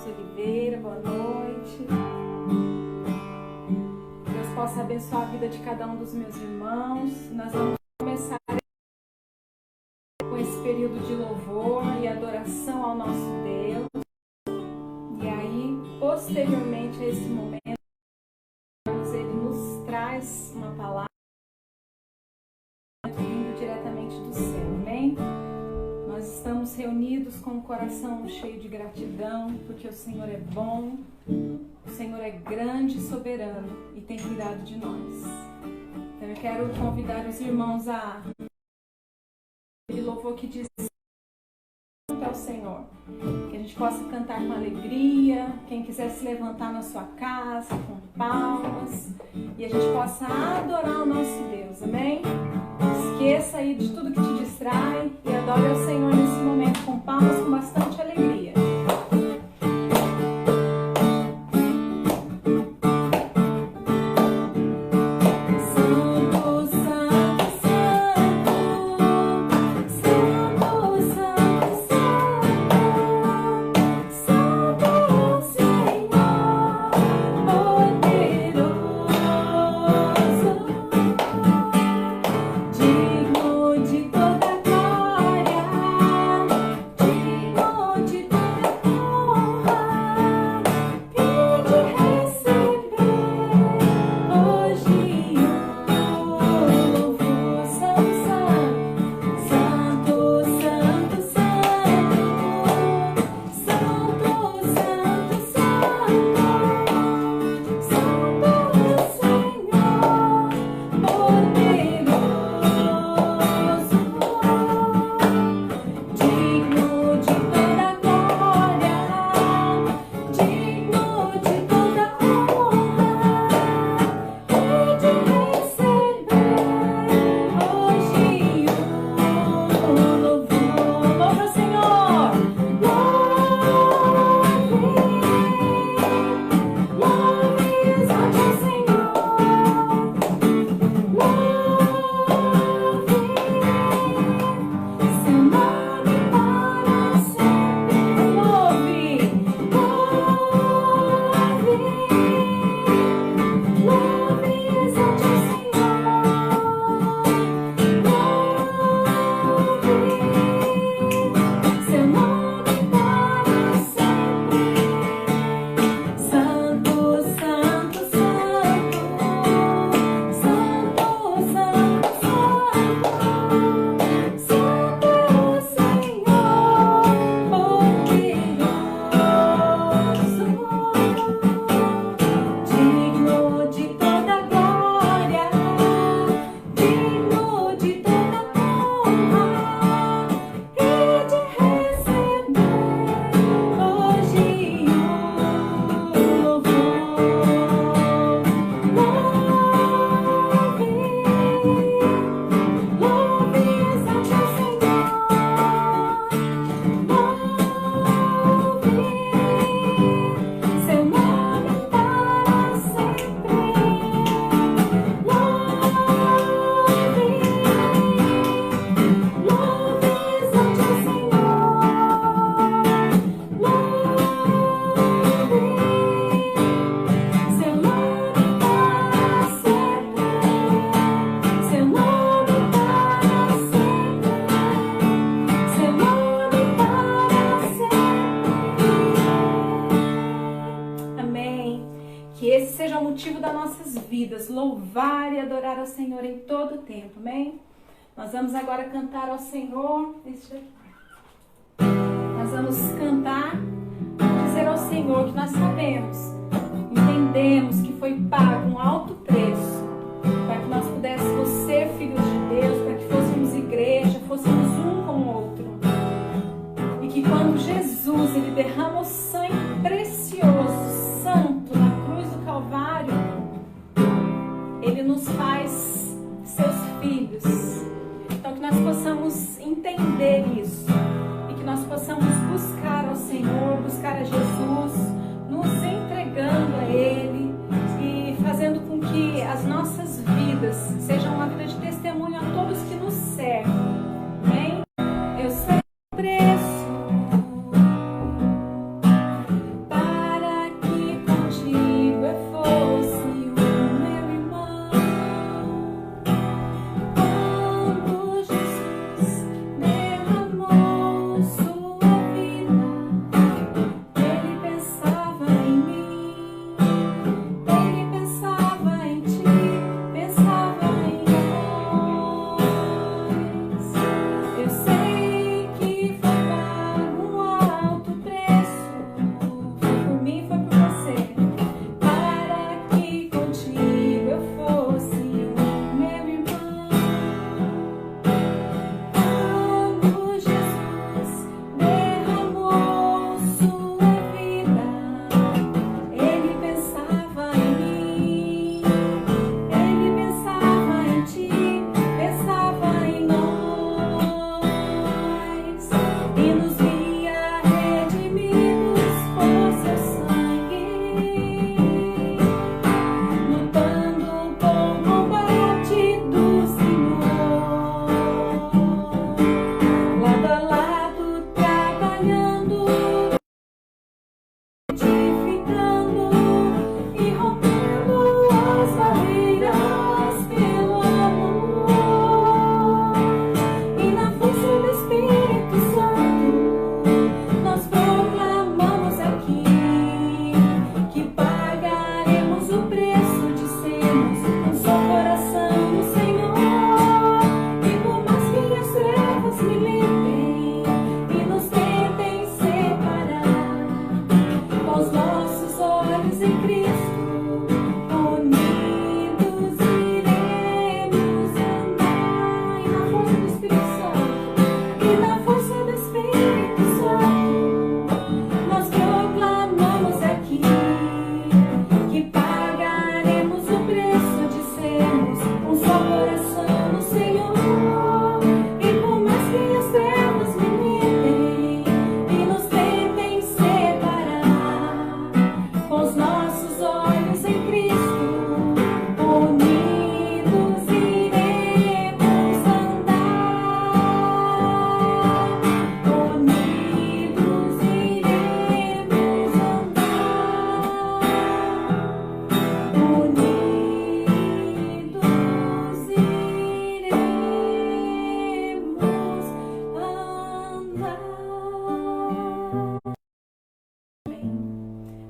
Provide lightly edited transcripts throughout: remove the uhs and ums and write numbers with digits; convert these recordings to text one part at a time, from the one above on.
Oliveira, boa noite. Deus possa abençoar a vida de cada um dos meus irmãos. Nós vamos começar com esse período de louvor e adoração ao nosso Deus. E aí, posteriormente a esse momento, Ele nos traz uma palavra vindo diretamente do céu, amém? Nós estamos reunidos com o coração cheio de gratidão, porque o Senhor é bom, o Senhor é grande e soberano e tem cuidado de nós. Então eu quero convidar os irmãos a aquele louvor que diz ao Senhor, que a gente possa cantar com alegria, quem quiser se levantar na sua casa com palmas, e a gente possa adorar o nosso Deus, amém? Esqueça aí de tudo que te distrai e adore ao Senhor nesse momento com palmas, com bastante alegria. Louvar e adorar ao Senhor em todo o tempo, amém? Nós vamos agora cantar ao Senhor. Nós vamos cantar, dizer ao Senhor que nós sabemos, entendemos que foi pago um alto preço para que nós pudéssemos ser filhos de Deus, para que fôssemos igreja, fôssemos um com o outro. E que quando Jesus ele derrama o sangue precioso, santo, na cruz do Calvário, Ele nos faz seus filhos. Então que nós possamos entender isso e que nós possamos buscar ao Senhor, buscar a Jesus, nos entregando a Ele e fazendo com que as nossas vidas sejam uma vida de testemunho a todos que nos servem. Amém? Eu sei o preço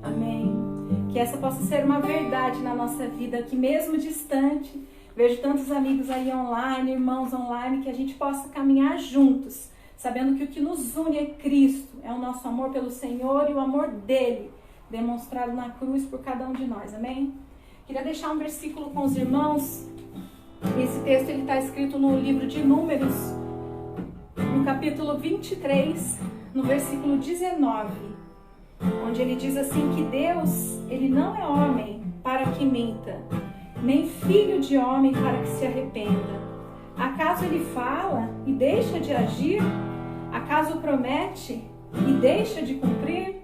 Amém. Que essa possa ser uma verdade na nossa vida, que mesmo distante, vejo tantos amigos aí online, irmãos online, que a gente possa caminhar juntos, sabendo que o que nos une é Cristo, é o nosso amor pelo Senhor e o amor dele, demonstrado na cruz por cada um de nós. Amém? Queria deixar um versículo com os irmãos. Esse texto está escrito no livro de Números, no capítulo 23, no versículo 19, onde ele diz assim que Deus, ele não é homem para que minta, nem filho de homem para que se arrependa. Acaso ele fala e deixa de agir? Acaso promete e deixa de cumprir?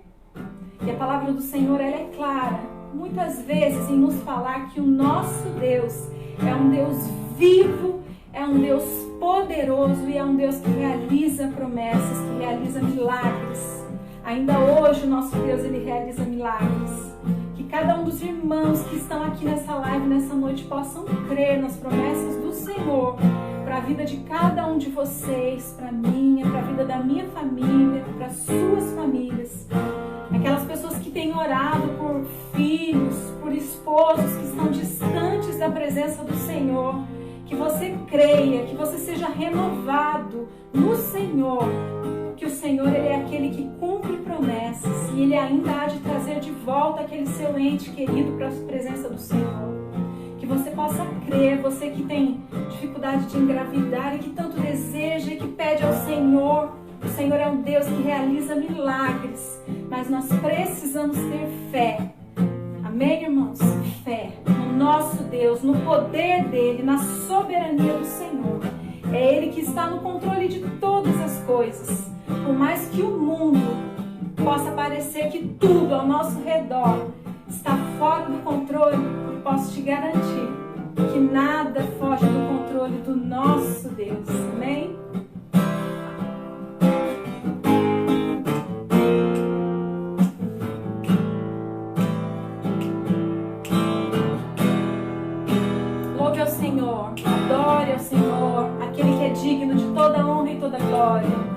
E a palavra do Senhor, ela é clara, muitas vezes em nos falar que o nosso Deus é um Deus vivo, é um Deus poderoso e é um Deus que realiza promessas, que realiza milagres. Ainda hoje o nosso Deus, ele realiza milagres. Que cada um dos irmãos que estão aqui nessa live, nessa noite, possam crer nas promessas do Senhor para a vida de cada um de vocês, para a minha, para a vida da minha família, para as suas famílias. Aquelas pessoas que têm orado por filhos, por esposos que estão distantes da presença do Senhor, que você creia, que você seja renovado no Senhor, que o Senhor, ele é aquele que cumpre promessas e ele ainda há de trazer de volta aquele seu ente querido para a presença do Senhor. Que você possa crer, você que tem dificuldade de engravidar e que tanto deseja e que pede ao Senhor. O Senhor é um Deus que realiza milagres, mas nós precisamos ter fé. Amém, irmãos? Fé no nosso Deus, no poder dele, na soberania do Senhor. É ele que está no controle de todas as coisas. Por mais que o mundo possa parecer que tudo ao nosso redor está fora do controle, eu posso te garantir que nada foge do controle do nosso Deus. Amém? Louve ao Senhor, adore ao Senhor, aquele que é digno de toda honra e toda glória.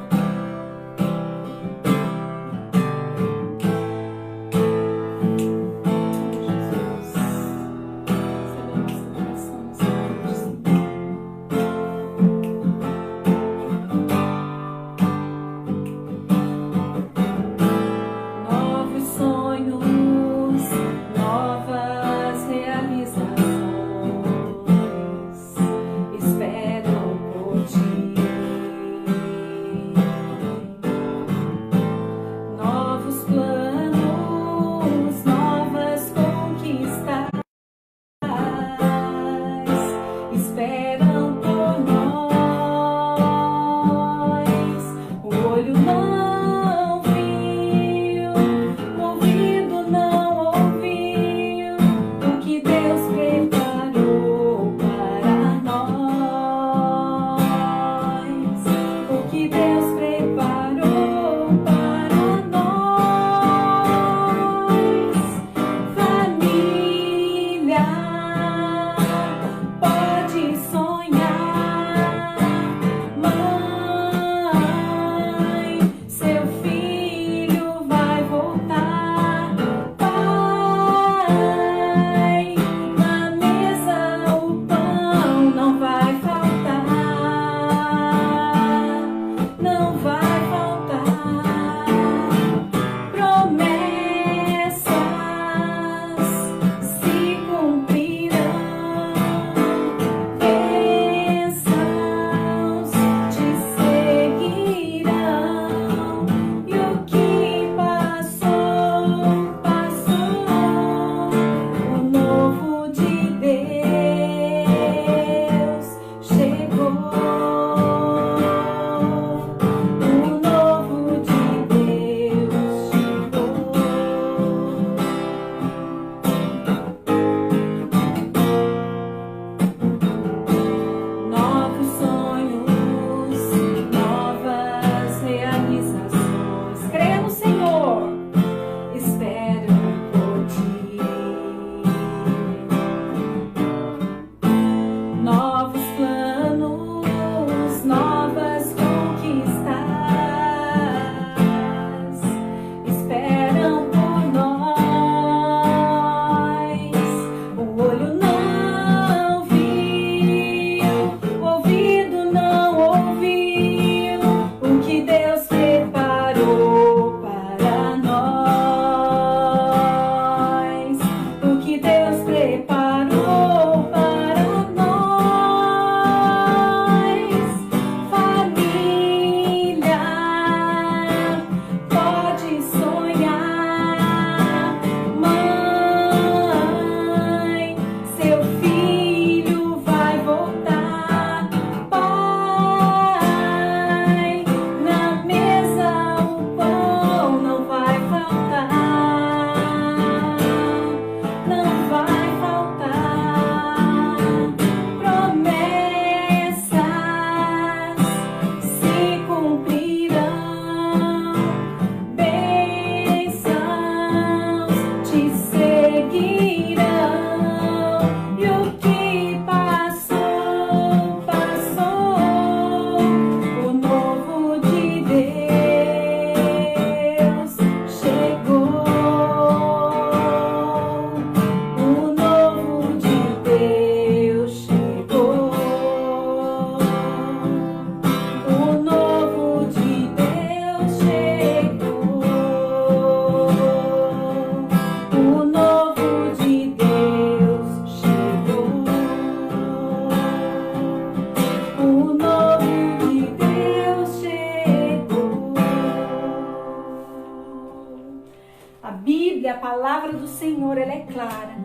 E a palavra do Senhor, ela é clara.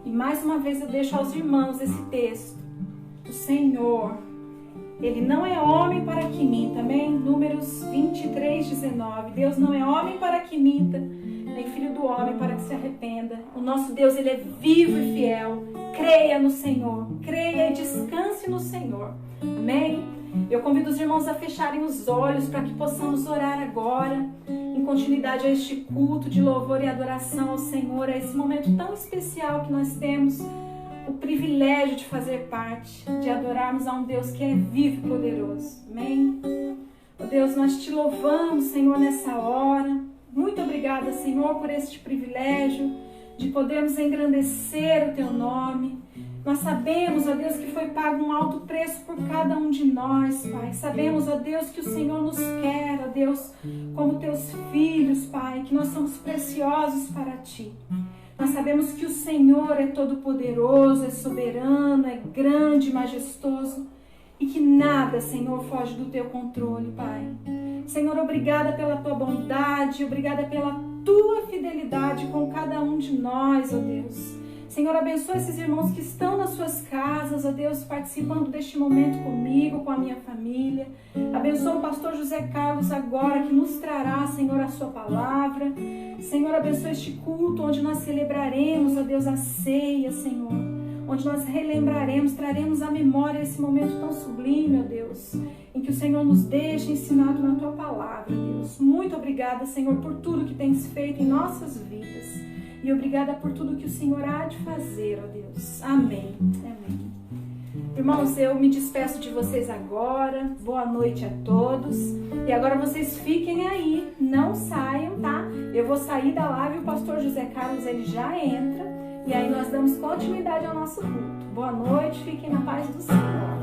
E mais uma vez eu deixo aos irmãos esse texto. O Senhor, Ele não é homem para que minta, amém? Números 23, 19. Deus não é homem para que minta, nem filho do homem para que se arrependa. O nosso Deus, Ele é vivo e fiel. Creia no Senhor, creia e descanse no Senhor, amém? Eu convido os irmãos a fecharem os olhos para que possamos orar agora, em continuidade a este culto de louvor e adoração ao Senhor, a esse momento tão especial que nós temos o privilégio de fazer parte, de adorarmos a um Deus que é vivo e poderoso, amém? Oh Deus, nós te louvamos, Senhor, nessa hora. Muito obrigada, Senhor, por este privilégio de podermos engrandecer o teu nome. Nós sabemos, ó Deus, que foi pago um alto preço por cada um de nós, Pai. Sabemos, ó Deus, que o Senhor nos quer, ó Deus, como teus filhos, Pai, que nós somos preciosos para ti. Nós sabemos que o Senhor é todo-poderoso, é soberano, é grande, majestoso e que nada, Senhor, foge do teu controle, Pai. Senhor, obrigada pela tua bondade, obrigada pela tua fidelidade com cada um de nós, ó Deus. Senhor, abençoa esses irmãos que estão nas suas casas, ó Deus, participando deste momento comigo, com a minha família. Abençoa o pastor José Carlos agora, que nos trará, Senhor, a sua palavra. Senhor, abençoa este culto onde nós celebraremos, ó Deus, a ceia, Senhor. Onde nós relembraremos, traremos à memória esse momento tão sublime, ó Deus, em que o Senhor nos deixa ensinado na tua palavra, Deus. Muito obrigada, Senhor, por tudo que tens feito em nossas vidas. E obrigada por tudo que o Senhor há de fazer, ó Deus. Amém. Amém. Irmãos, eu me despeço de vocês agora. Boa noite a todos. E agora vocês fiquem aí, não saiam, tá? Eu vou sair da live e o pastor José Carlos, ele já entra. E aí nós damos continuidade ao nosso culto. Boa noite, fiquem na paz do Senhor.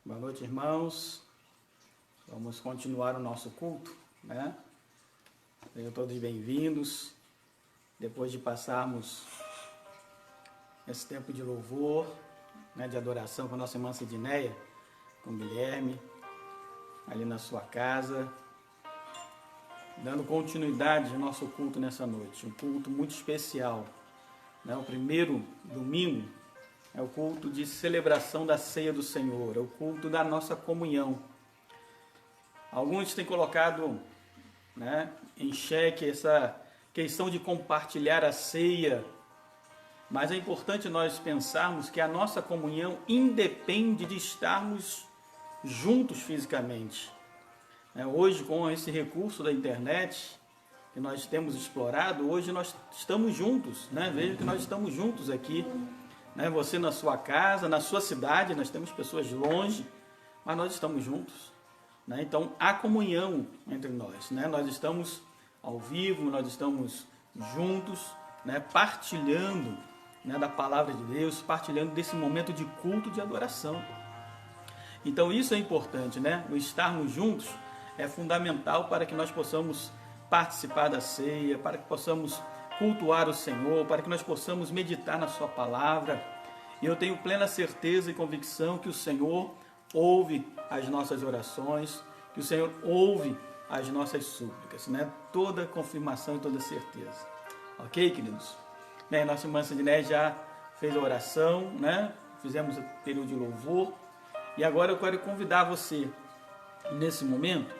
Boa noite, irmãos. Vamos continuar o nosso culto, né? Sejam todos bem-vindos. Depois de passarmos esse tempo de louvor, né, de adoração com a nossa irmã Sidneia, com o Guilherme, ali na sua casa, dando continuidade ao nosso culto nessa noite. Um culto muito especial, né? O primeiro domingo é o culto de celebração da ceia do Senhor, é o culto da nossa comunhão. Alguns têm colocado, né, em xeque essa questão de compartilhar a ceia, mas é importante nós pensarmos que a nossa comunhão independe de estarmos juntos fisicamente. Hoje, com esse recurso da internet que nós temos explorado, hoje nós estamos juntos, né? Veja que nós estamos juntos aqui. Você na sua casa, na sua cidade, nós temos pessoas longe, mas nós estamos juntos. Então, há comunhão entre nós. Nós estamos ao vivo, nós estamos juntos, partilhando da palavra de Deus, partilhando desse momento de culto, de adoração. Então, isso é importante, o estarmos juntos é fundamental para que nós possamos participar da ceia, para que possamos cultuar o Senhor, para que nós possamos meditar na sua palavra. E eu tenho plena certeza e convicção que o Senhor ouve as nossas orações, que o Senhor ouve as nossas súplicas, Toda confirmação e toda certeza. Ok, queridos? Nossa irmã Sidneia já fez a oração, Fizemos o período de louvor. E agora eu quero convidar você, nesse momento,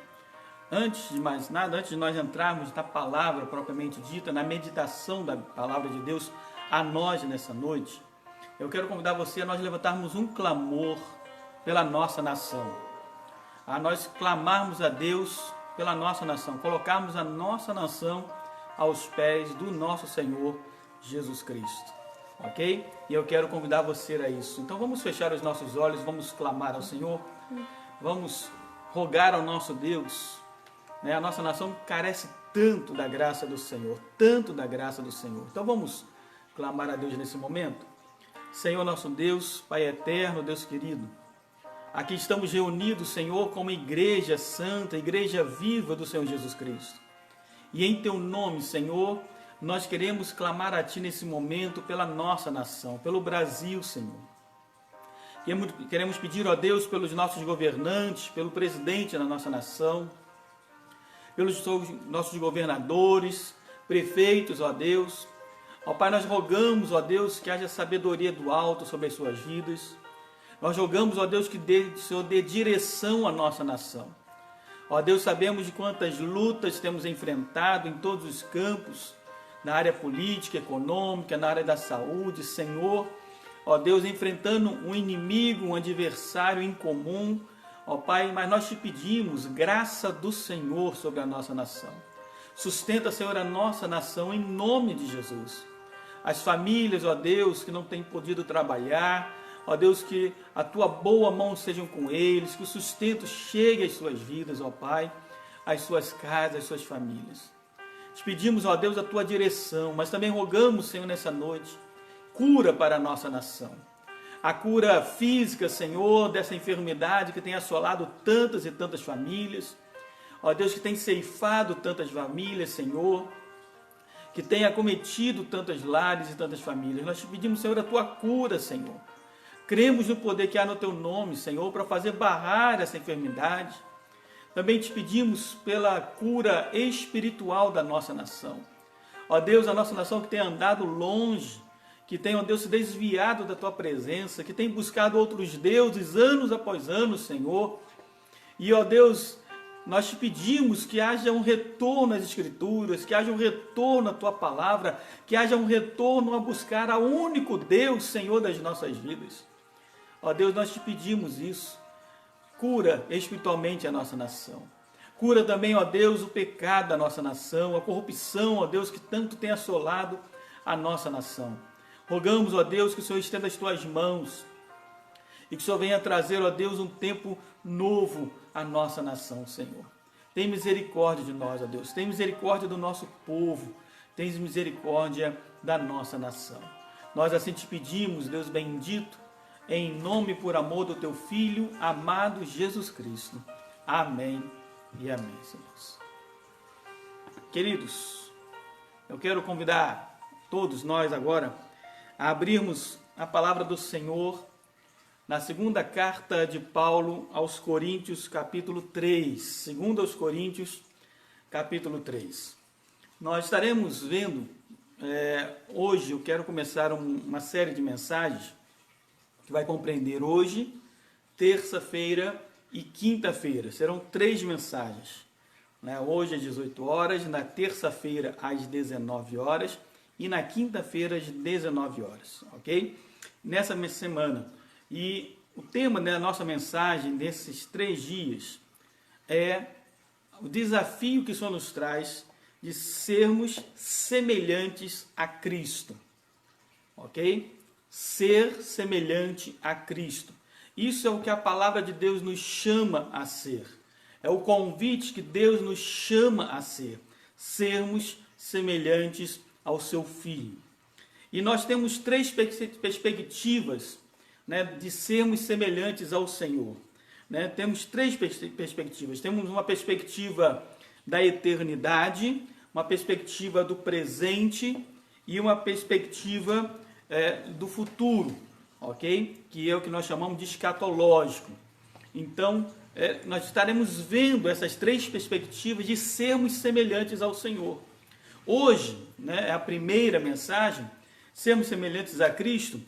antes de mais nada, antes de nós entrarmos na palavra propriamente dita, na meditação da palavra de Deus a nós nessa noite, eu quero convidar você a nós levantarmos um clamor pela nossa nação, a nós clamarmos a Deus pela nossa nação, colocarmos a nossa nação aos pés do nosso Senhor Jesus Cristo. ok? E eu quero convidar você a isso. Então vamos fechar os nossos olhos, vamos clamar ao Senhor, vamos rogar ao nosso Deus, né? A nossa nação carece tanto da graça do Senhor, tanto da graça do Senhor. Então vamos clamar a Deus nesse momento. Senhor nosso Deus, Pai eterno, Deus querido, aqui estamos reunidos, Senhor, como igreja santa, igreja viva do Senhor Jesus Cristo. E em Teu nome, Senhor, nós queremos clamar a Ti nesse momento pela nossa nação, pelo Brasil, Senhor. Queremos pedir, ó Deus, pelos nossos governantes, pelo presidente da nossa nação, pelos nossos governadores, prefeitos, ó Deus. Ó Pai, nós rogamos, ó Deus, que haja sabedoria do alto sobre as suas vidas. Nós rogamos, ó Deus, que o Senhor dê direção à nossa nação. Ó Deus, sabemos de quantas lutas temos enfrentado em todos os campos, na área política, econômica, na área da saúde, Senhor. Ó Deus, enfrentando um inimigo, um adversário incomum. Ó Pai, mas nós te pedimos graça do Senhor sobre a nossa nação. Sustenta, Senhor, a nossa nação em nome de Jesus. As famílias, ó Deus, que não têm podido trabalhar, ó Deus, que a Tua boa mão seja com eles, que o sustento chegue às suas vidas, ó Pai, às suas casas, às suas famílias. Te pedimos, ó Deus, a Tua direção, mas também rogamos, Senhor, nessa noite, cura para a nossa nação. A cura física, Senhor, dessa enfermidade que tem assolado tantas e tantas famílias. Ó Deus, que tem ceifado tantas famílias, Senhor, que tem acometido tantas lares e tantas famílias. Nós te pedimos, Senhor, a Tua cura, Senhor. Cremos no poder que há no Teu nome, Senhor, para fazer barrar essa enfermidade. Também te pedimos pela cura espiritual da nossa nação. Ó Deus, a nossa nação que tem andado longe, que tem, ó Deus, se desviado da Tua presença, que tem buscado outros deuses anos após anos, Senhor. E, ó Deus, nós te pedimos que haja um retorno às Escrituras, que haja um retorno à Tua palavra, que haja um retorno a buscar ao único Deus, Senhor das nossas vidas. Ó Deus, nós te pedimos isso. Cura espiritualmente a nossa nação. Cura também, ó Deus, o pecado da nossa nação, a corrupção, ó Deus, que tanto tem assolado a nossa nação. Rogamos, ó Deus, que o Senhor estenda as Tuas mãos e que o Senhor venha trazer, ó Deus, um tempo novo à nossa nação, Senhor. Tem misericórdia de nós, ó Deus. Tem misericórdia do nosso povo. Tem misericórdia da nossa nação. Nós assim te pedimos, Deus bendito, em nome e por amor do Teu Filho, amado Jesus Cristo. Amém e amém, Senhor. Queridos, eu quero convidar todos nós agora a abrirmos a palavra do Senhor na segunda carta de Paulo aos Coríntios, capítulo 3. Segunda aos Coríntios, capítulo 3. Nós estaremos vendo, hoje eu quero começar uma série de mensagens que vai compreender hoje, terça-feira e quinta-feira. Serão 3 mensagens. Hoje às 18 horas, na terça-feira às 19 horas e na quinta-feira às 19 horas, ok? Nessa semana. E o tema da nossa mensagem nesses 3 dias é o desafio que o Senhor nos traz de sermos semelhantes a Cristo, ok? Ser semelhante a Cristo. Isso é o que a palavra de Deus nos chama a ser. É o convite que Deus nos chama a ser. Sermos semelhantes ao Seu Filho. E nós temos 3 perspectivas, de sermos semelhantes ao Senhor. Temos 3 perspectivas. Temos uma perspectiva da eternidade, uma perspectiva do presente e uma perspectiva do futuro, ok? Que é o que nós chamamos de escatológico. Então, nós estaremos vendo essas 3 perspectivas de sermos semelhantes ao Senhor. Hoje, é a primeira mensagem, sermos semelhantes a Cristo,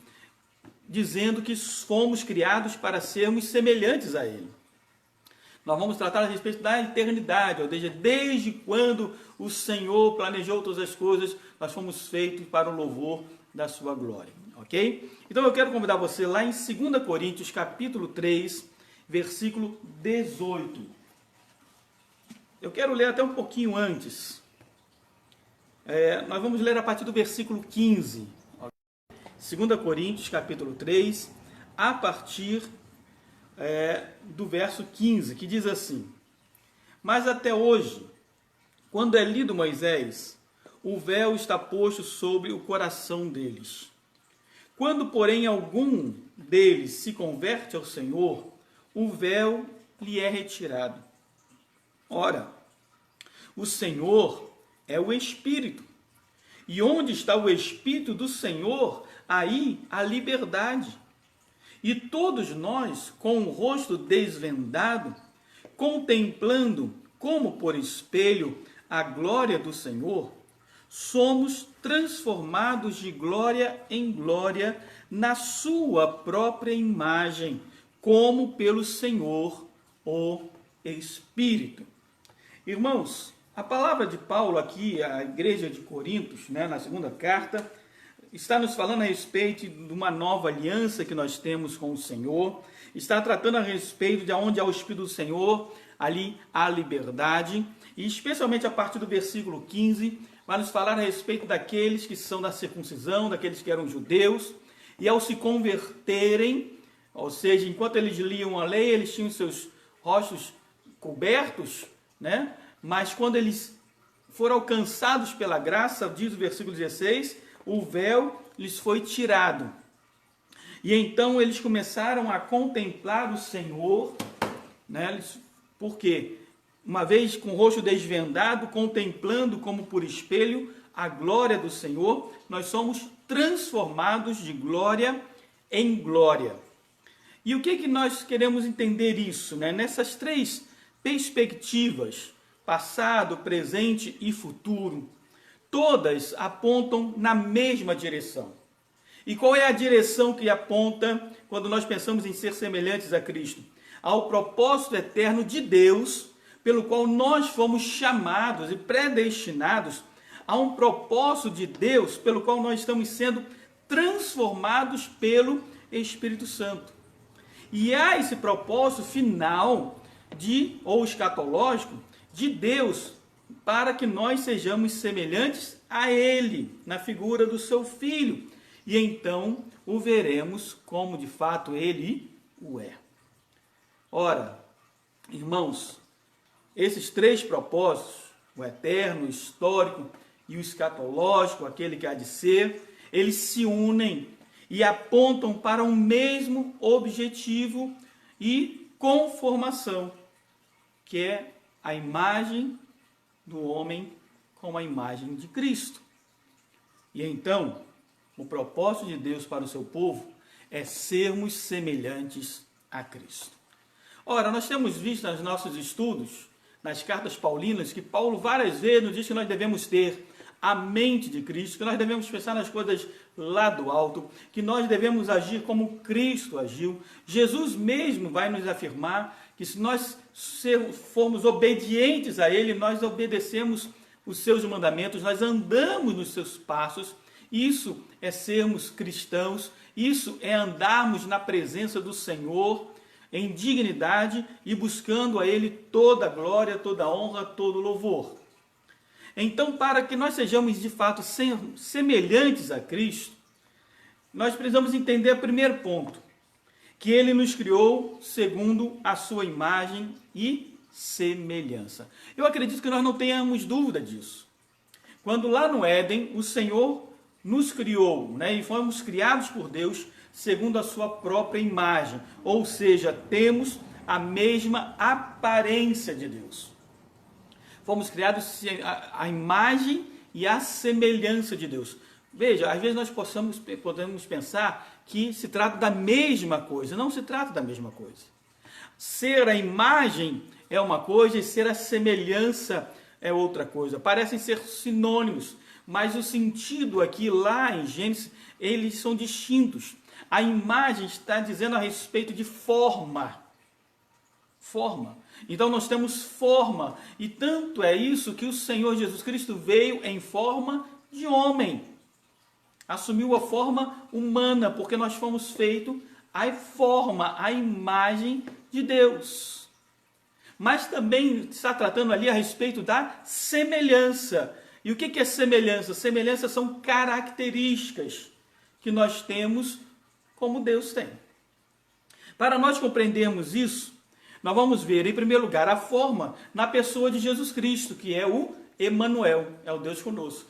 dizendo que fomos criados para sermos semelhantes a Ele. Nós vamos tratar a respeito da eternidade, ou seja, desde quando o Senhor planejou todas as coisas, nós fomos feitos para o louvor da Sua glória, ok? Então eu quero convidar você lá em 2 Coríntios, capítulo 3, versículo 18. Eu quero ler até um pouquinho antes. Nós vamos ler a partir do versículo 15. 2 Coríntios, capítulo 3, a partir do verso 15, que diz assim: Mas até hoje, quando é lido Moisés, o véu está posto sobre o coração deles. Quando, porém, algum deles se converte ao Senhor, o véu lhe é retirado. Ora, o Senhor é o Espírito, e onde está o Espírito do Senhor, aí a liberdade. E todos nós, com o rosto desvendado, contemplando como por espelho a glória do Senhor, somos transformados de glória em glória na sua própria imagem, como pelo Senhor, o Espírito. Irmãos, a palavra de Paulo aqui, à igreja de Corintos, na segunda carta, está nos falando a respeito de uma nova aliança que nós temos com o Senhor, está tratando a respeito de onde há o Espírito do Senhor, ali há liberdade, e especialmente a partir do versículo 15, vai nos falar a respeito daqueles que são da circuncisão, daqueles que eram judeus, e ao se converterem, ou seja, enquanto eles liam a lei, eles tinham seus rostos cobertos, mas quando eles foram alcançados pela graça, diz o versículo 16, o véu lhes foi tirado. E então eles começaram a contemplar o Senhor, porque uma vez com o rosto desvendado, contemplando como por espelho a glória do Senhor, nós somos transformados de glória em glória. E o que nós queremos entender isso? Nessas três perspectivas, passado, presente e futuro, todas apontam na mesma direção. E qual é a direção que aponta quando nós pensamos em ser semelhantes a Cristo? Ao propósito eterno de Deus, pelo qual nós fomos chamados e predestinados a um propósito de Deus, pelo qual nós estamos sendo transformados pelo Espírito Santo. E há esse propósito final, ou escatológico, de Deus, para que nós sejamos semelhantes a Ele, na figura do seu Filho. E então o veremos como de fato Ele o é. Ora, irmãos, esses três propósitos, o eterno, o histórico e o escatológico, aquele que há de ser, eles se unem e apontam para um mesmo objetivo e conformação, que é a imagem do homem com a imagem de Cristo. E então, o propósito de Deus para o seu povo é sermos semelhantes a Cristo. Ora, nós temos visto nos nossos estudos, nas cartas paulinas, que Paulo várias vezes nos diz que nós devemos ter a mente de Cristo, que nós devemos pensar nas coisas lá do alto, que nós devemos agir como Cristo agiu. Jesus mesmo vai nos afirmar que se nós formos obedientes a Ele, nós obedecemos os seus mandamentos, nós andamos nos seus passos. Isso é sermos cristãos, isso é andarmos na presença do Senhor em dignidade e buscando a Ele toda a glória, toda a honra, todo o louvor. Então, para que nós sejamos de fato semelhantes a Cristo, nós precisamos entender o primeiro ponto, que Ele nos criou segundo a sua imagem e semelhança. Eu acredito que nós não tenhamos dúvida disso. Quando lá no Éden, o Senhor nos criou, e fomos criados por Deus segundo a sua própria imagem, ou seja, temos a mesma aparência de Deus. Fomos criados à imagem e à semelhança de Deus. Veja, às vezes nós podemos pensar que se trata da mesma coisa. Não se trata da mesma coisa. Ser a imagem é uma coisa e ser a semelhança é outra coisa. Parecem ser sinônimos, mas o sentido aqui, lá em Gênesis, eles são distintos. A imagem está dizendo a respeito de forma. Forma. Então nós temos forma. E tanto é isso que o Senhor Jesus Cristo veio em forma de homem. Assumiu a forma humana, porque nós fomos feitos à forma, à imagem de Deus. Mas também está tratando ali a respeito da semelhança. E o que é semelhança? Semelhança são características que nós temos como Deus tem. Para nós compreendermos isso, nós vamos ver, em primeiro lugar, a forma na pessoa de Jesus Cristo, que é o Emanuel, é o Deus conosco.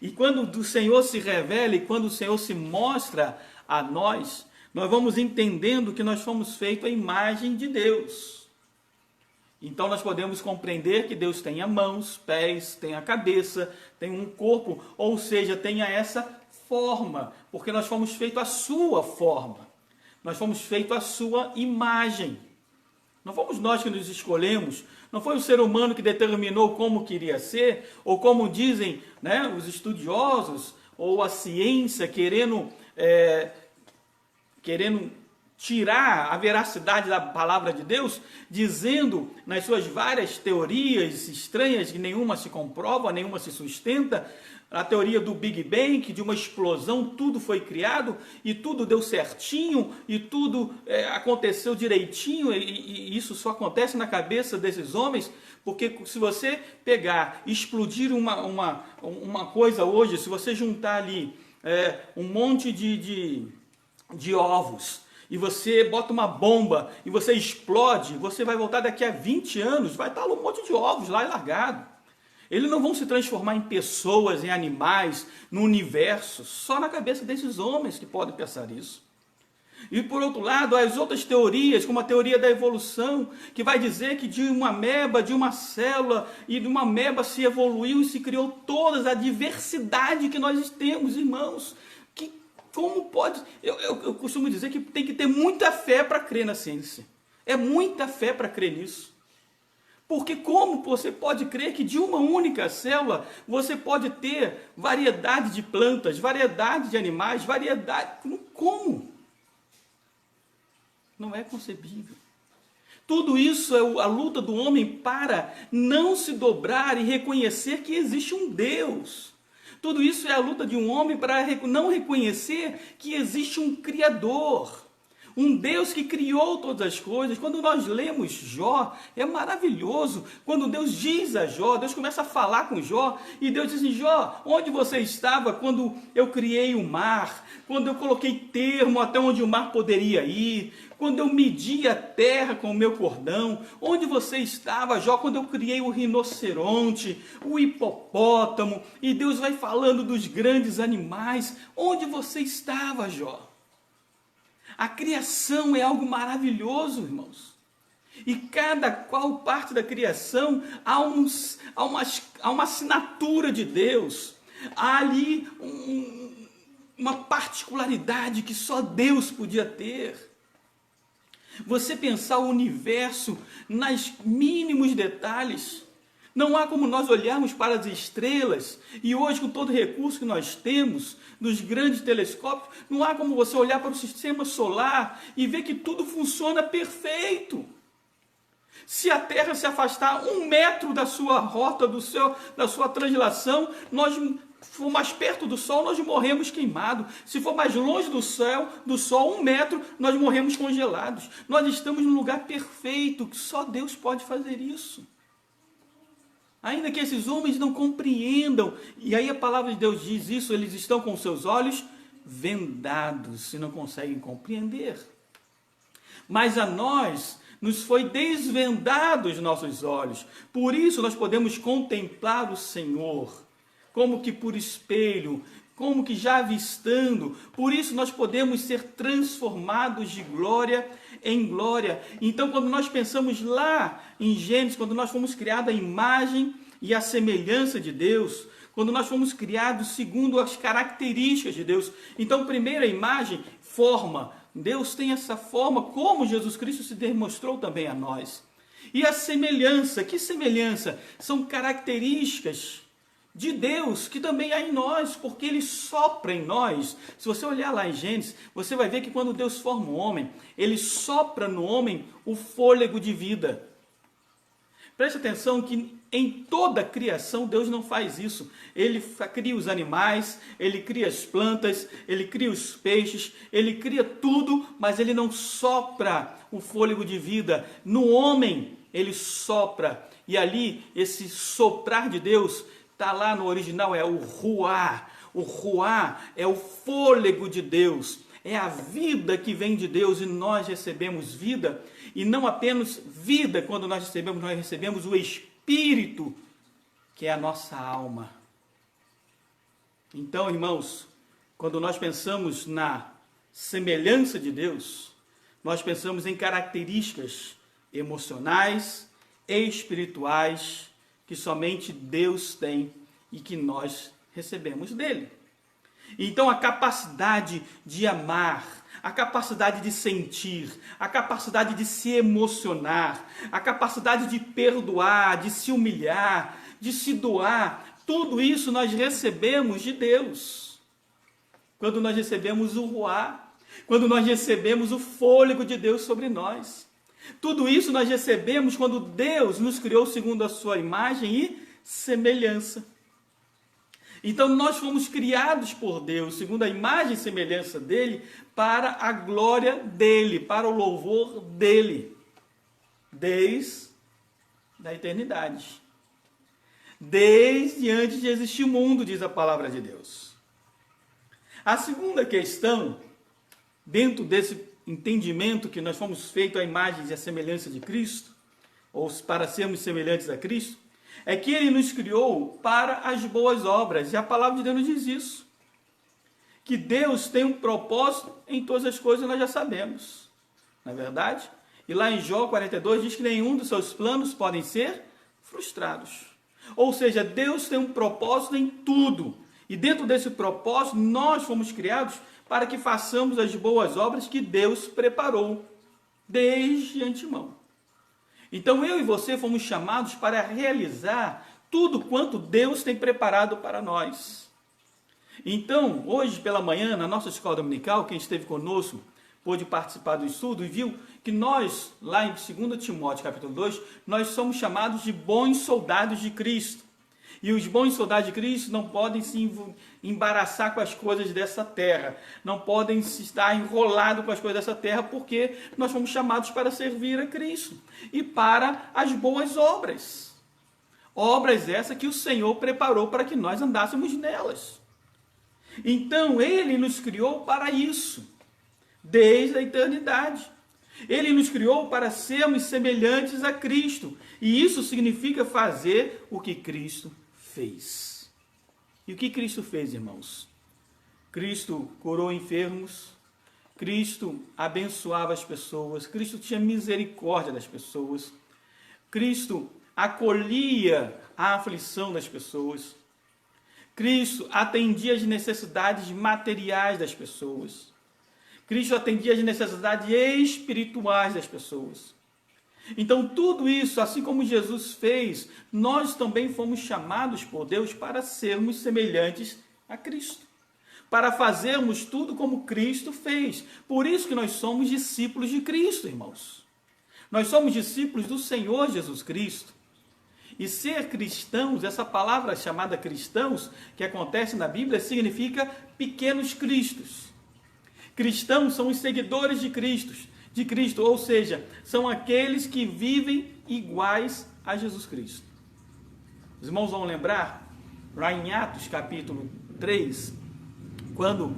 E quando o Senhor se revela e quando o Senhor se mostra a nós, nós vamos entendendo que nós fomos feitos à imagem de Deus. Então nós podemos compreender que Deus tenha mãos, pés, tenha cabeça, tem um corpo, ou seja, tenha essa forma, porque nós fomos feitos à sua forma. Nós fomos feitos à sua imagem. Não fomos nós que nos escolhemos, não foi o ser humano que determinou como queria ser, ou como dizem, né, os estudiosos, ou a ciência querendo tirar a veracidade da palavra de Deus, dizendo nas suas várias teorias estranhas, que nenhuma se comprova, nenhuma se sustenta, a teoria do Big Bang, que de uma explosão tudo foi criado, e tudo deu certinho, e tudo aconteceu direitinho, e isso só acontece na cabeça desses homens, porque se você pegar e explodir uma coisa hoje, se você juntar ali um monte de ovos, e você bota uma bomba, e você explode, você vai voltar daqui a 20 anos, vai estar um monte de ovos lá largado. Eles não vão se transformar em pessoas, em animais, no universo, só na cabeça desses homens que podem pensar isso. E por outro lado, as outras teorias, como a teoria da evolução, que vai dizer que de uma ameba, de uma célula, e de uma ameba se evoluiu e se criou toda a diversidade que nós temos, irmãos. Como pode? Eu costumo dizer que tem que ter muita fé para crer na ciência. É muita fé para crer nisso. Porque como você pode crer que de uma única célula você pode ter variedade de plantas, variedade de animais, variedade... Como? Não é concebível. Tudo isso é a luta do homem para não se dobrar e reconhecer que existe um Deus. Tudo isso é a luta de um homem para não reconhecer que existe um Criador. Um Deus que criou todas as coisas. Quando nós lemos Jó, é maravilhoso. Quando Deus diz a Jó, Deus começa a falar com Jó, e Deus diz assim: Jó, onde você estava quando eu criei o mar? Quando eu coloquei termo até onde o mar poderia ir? Quando eu medi a terra com o meu cordão? Onde você estava, Jó, quando eu criei o rinoceronte, o hipopótamo? E Deus vai falando dos grandes animais. Onde você estava, Jó? A criação é algo maravilhoso, irmãos. E cada qual parte da criação há uma assinatura de Deus. Há ali uma particularidade que só Deus podia ter. Você pensar o universo nos mínimos detalhes. Não há como nós olharmos para as estrelas, e hoje com todo o recurso que nós temos, dos grandes telescópios, não há como você olhar para o sistema solar e ver que tudo funciona perfeito. Se a Terra se afastar 1 metro da sua rota, da sua translação, nós for mais perto do Sol, nós morremos queimados. Se for mais longe do Sol 1 metro, nós morremos congelados. Nós estamos num lugar perfeito, que só Deus pode fazer isso. Ainda que esses homens não compreendam, e aí a palavra de Deus diz isso, eles estão com seus olhos vendados e não conseguem compreender. Mas a nós nos foi desvendado os nossos olhos, por isso nós podemos contemplar o Senhor, como que por espelho, como que já avistando, por isso nós podemos ser transformados de glória em glória. Então, quando nós pensamos lá em Gênesis, quando nós fomos criados à imagem e à semelhança de Deus, quando nós fomos criados segundo as características de Deus, então, primeiro a imagem, forma. Deus tem essa forma, como Jesus Cristo se demonstrou também a nós. E a semelhança, que semelhança? São características de Deus, que também há em nós, porque Ele sopra em nós. Se você olhar lá em Gênesis, você vai ver que quando Deus forma o homem, Ele sopra no homem o fôlego de vida. Preste atenção que em toda a criação Deus não faz isso. Ele cria os animais, Ele cria as plantas, Ele cria os peixes, Ele cria tudo, mas Ele não sopra o fôlego de vida. No homem, Ele sopra. E ali, esse soprar de Deus, está lá no original, é o ruar. O ruá é o fôlego de Deus, é a vida que vem de Deus, e nós recebemos vida, e não apenas vida, quando nós recebemos o Espírito, que é a nossa alma. Então, irmãos, quando nós pensamos na semelhança de Deus, nós pensamos em características emocionais e espirituais que somente Deus tem e que nós recebemos dele. Então a capacidade de amar, a capacidade de sentir, a capacidade de se emocionar, a capacidade de perdoar, de se humilhar, de se doar, tudo isso nós recebemos de Deus. Quando nós recebemos o ruá, quando nós recebemos o fôlego de Deus sobre nós. Tudo isso nós recebemos quando Deus nos criou segundo a sua imagem e semelhança. Então nós fomos criados por Deus, segundo a imagem e semelhança dele, para a glória dele, para o louvor dele, desde a eternidade. Desde antes de existir o mundo, diz a palavra de Deus. A segunda questão, dentro desse entendimento que nós fomos feitos à imagem e à semelhança de Cristo, ou para sermos semelhantes a Cristo, é que ele nos criou para as boas obras. E a palavra de Deus nos diz isso. Que Deus tem um propósito em todas as coisas, nós já sabemos. Não é verdade? E lá em Jó 42 diz que nenhum dos seus planos podem ser frustrados. Ou seja, Deus tem um propósito em tudo. E dentro desse propósito, nós fomos criados para que façamos as boas obras que Deus preparou desde antemão. Então eu e você fomos chamados para realizar tudo quanto Deus tem preparado para nós. Então, hoje pela manhã, na nossa escola dominical, quem esteve conosco pôde participar do estudo e viu que nós, lá em 2 Timóteo capítulo 2, nós somos chamados de bons soldados de Cristo. E os bons soldados de Cristo não podem se embaraçar com as coisas dessa terra, não podem estar enrolados com as coisas dessa terra, porque nós fomos chamados para servir a Cristo e para as boas obras. Obras essas que o Senhor preparou para que nós andássemos nelas. Então, Ele nos criou para isso, desde a eternidade. Ele nos criou para sermos semelhantes a Cristo. E isso significa fazer o que Cristo fez. E o que Cristo fez, irmãos? Cristo curou enfermos, Cristo abençoava as pessoas, Cristo tinha misericórdia das pessoas, Cristo acolhia a aflição das pessoas, Cristo atendia às necessidades materiais das pessoas, Cristo atendia às necessidades espirituais das pessoas. Então tudo isso, assim como Jesus fez, nós também fomos chamados por Deus para sermos semelhantes a Cristo. Para fazermos tudo como Cristo fez. Por isso que nós somos discípulos de Cristo, irmãos. Nós somos discípulos do Senhor Jesus Cristo. E ser cristãos, essa palavra chamada cristãos, que acontece na Bíblia, significa pequenos cristos. Cristãos são os seguidores de Cristo, ou seja, são aqueles que vivem iguais a Jesus Cristo. Os irmãos vão lembrar, lá em Atos capítulo 3, quando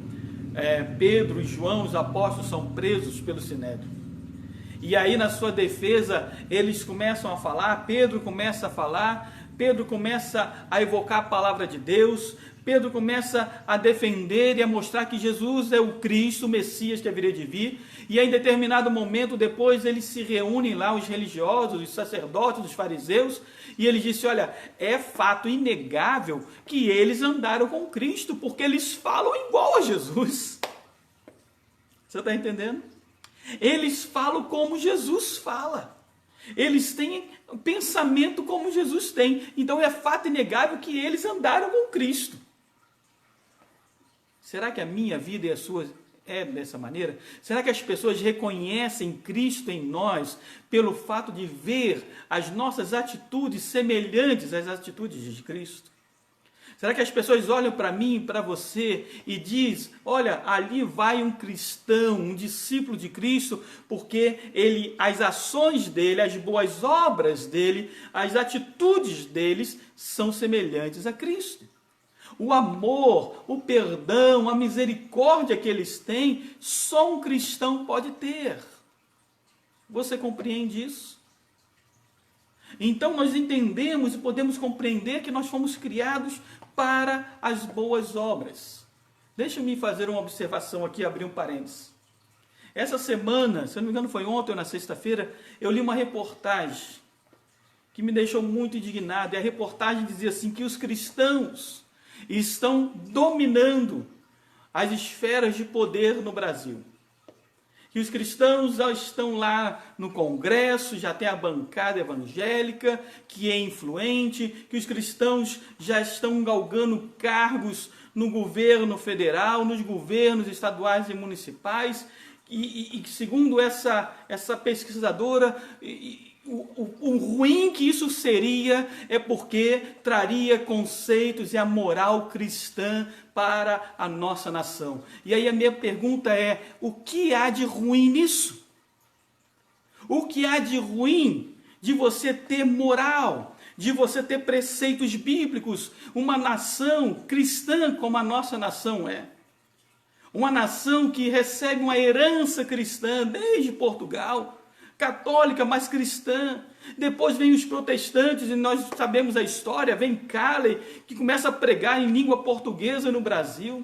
Pedro e João, os apóstolos, são presos pelo Sinédrio. E aí na sua defesa, eles começam a falar, Pedro começa a falar, Pedro começa a evocar a palavra de Deus, Pedro começa a defender e a mostrar que Jesus é o Cristo, o Messias que haveria de vir. E em determinado momento, depois, eles se reúnem lá, os religiosos, os sacerdotes, os fariseus, e eles dizem, olha, é fato inegável que eles andaram com Cristo, porque eles falam igual a Jesus. Você está entendendo? Eles falam como Jesus fala. Eles têm pensamento como Jesus tem. Então é fato inegável que eles andaram com Cristo. Será que a minha vida e a sua é dessa maneira? Será que as pessoas reconhecem Cristo em nós pelo fato de ver as nossas atitudes semelhantes às atitudes de Cristo? Será que as pessoas olham para mim e para você e dizem, olha, ali vai um cristão, um discípulo de Cristo, porque as ações dele, as boas obras dele, as atitudes deles são semelhantes a Cristo? o amor, o perdão, a misericórdia que eles têm, só um cristão pode ter. Você compreende isso? Então nós entendemos e podemos compreender que nós fomos criados para as boas obras. Deixa-me fazer uma observação aqui, abrir um parênteses. Essa semana, se eu não me engano foi ontem ou na sexta-feira, eu li uma reportagem que me deixou muito indignado. E a reportagem dizia assim, que os cristãos estão dominando as esferas de poder no Brasil. Que os cristãos já estão lá no Congresso, já tem a bancada evangélica, que é influente, que os cristãos já estão galgando cargos no governo federal, nos governos estaduais e municipais, e segundo essa pesquisadora, o ruim que isso seria é porque traria conceitos e a moral cristã para a nossa nação. E aí a minha pergunta é, o que há de ruim nisso? O que há de ruim de você ter moral, de você ter preceitos bíblicos, uma nação cristã como a nossa nação é? Uma nação que recebe uma herança cristã desde Portugal, católica, mas cristã. Depois vem os protestantes, e nós sabemos a história, vem Calley, que começa a pregar em língua portuguesa no Brasil,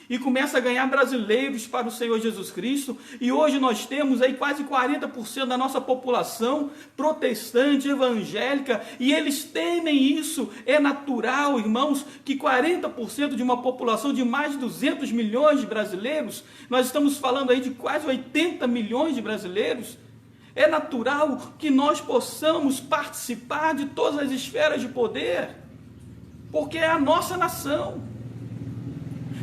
e começa a ganhar brasileiros para o Senhor Jesus Cristo, e hoje nós temos aí quase 40% da nossa população protestante, evangélica, e eles temem isso. É natural, irmãos, que 40% de uma população de mais de 200 milhões de brasileiros, nós estamos falando aí de quase 80 milhões de brasileiros, é natural que nós possamos participar de todas as esferas de poder, porque é a nossa nação.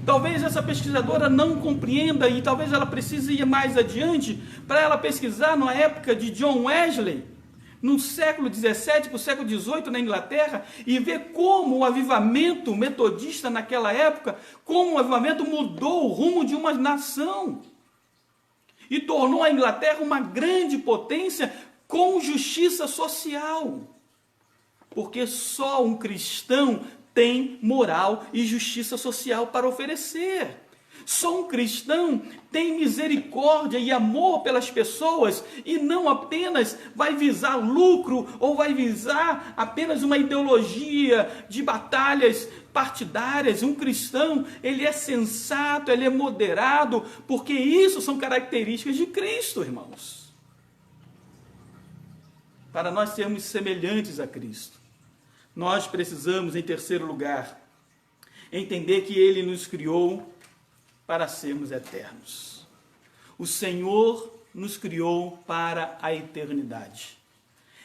Talvez essa pesquisadora não compreenda e talvez ela precise ir mais adiante para ela pesquisar na época de John Wesley, no século XVII para o século XVIII na Inglaterra, e ver como o avivamento metodista naquela época, como o avivamento mudou o rumo de uma nação e tornou a Inglaterra uma grande potência com justiça social. Porque só um cristão tem moral e justiça social para oferecer. Só um cristão tem misericórdia e amor pelas pessoas e não apenas vai visar lucro ou vai visar apenas uma ideologia de batalhas partidárias. Um cristão, ele é sensato, ele é moderado, porque isso são características de Cristo, irmãos. Para nós sermos semelhantes a Cristo, nós precisamos, em terceiro lugar, entender que Ele nos criou para sermos eternos. O Senhor nos criou para a eternidade.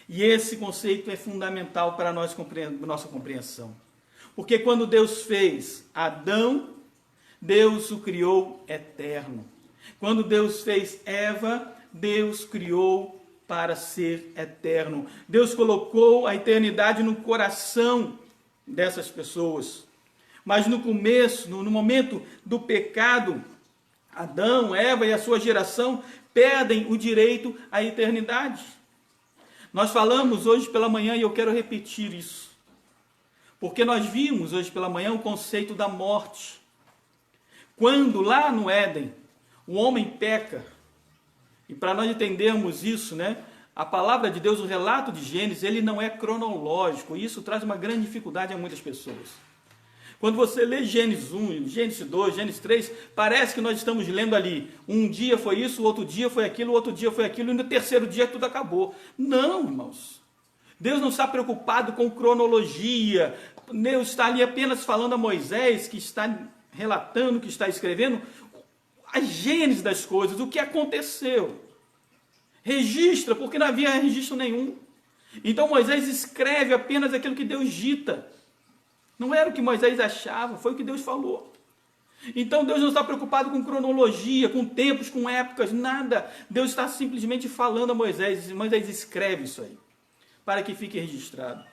E esse conceito é fundamental para a nossa compreensão. Porque quando Deus fez Adão, Deus o criou eterno. Quando Deus fez Eva, Deus criou para ser eterno. Deus colocou a eternidade no coração dessas pessoas. Mas no começo, no momento do pecado, Adão, Eva e a sua geração perdem o direito à eternidade. Nós falamos hoje pela manhã e eu quero repetir isso. Porque nós vimos hoje pela manhã o conceito da morte. Quando lá no Éden, o homem peca, e para nós entendermos isso, a palavra de Deus, o relato de Gênesis, ele não é cronológico, e isso traz uma grande dificuldade a muitas pessoas. Quando você lê Gênesis 1, Gênesis 2, Gênesis 3, parece que nós estamos lendo ali, um dia foi isso, o outro dia foi aquilo, o outro dia foi aquilo, e no terceiro dia tudo acabou. Não, irmãos. Deus não está preocupado com cronologia. Deus está ali apenas falando a Moisés, que está relatando, que está escrevendo, a gênese das coisas, o que aconteceu. Registra, porque não havia registro nenhum. Então Moisés escreve apenas aquilo que Deus dita. Não era o que Moisés achava, foi o que Deus falou. Então Deus não está preocupado com cronologia, com tempos, com épocas, nada. Deus está simplesmente falando a Moisés, e Moisés escreve isso aí, para que fique registrado.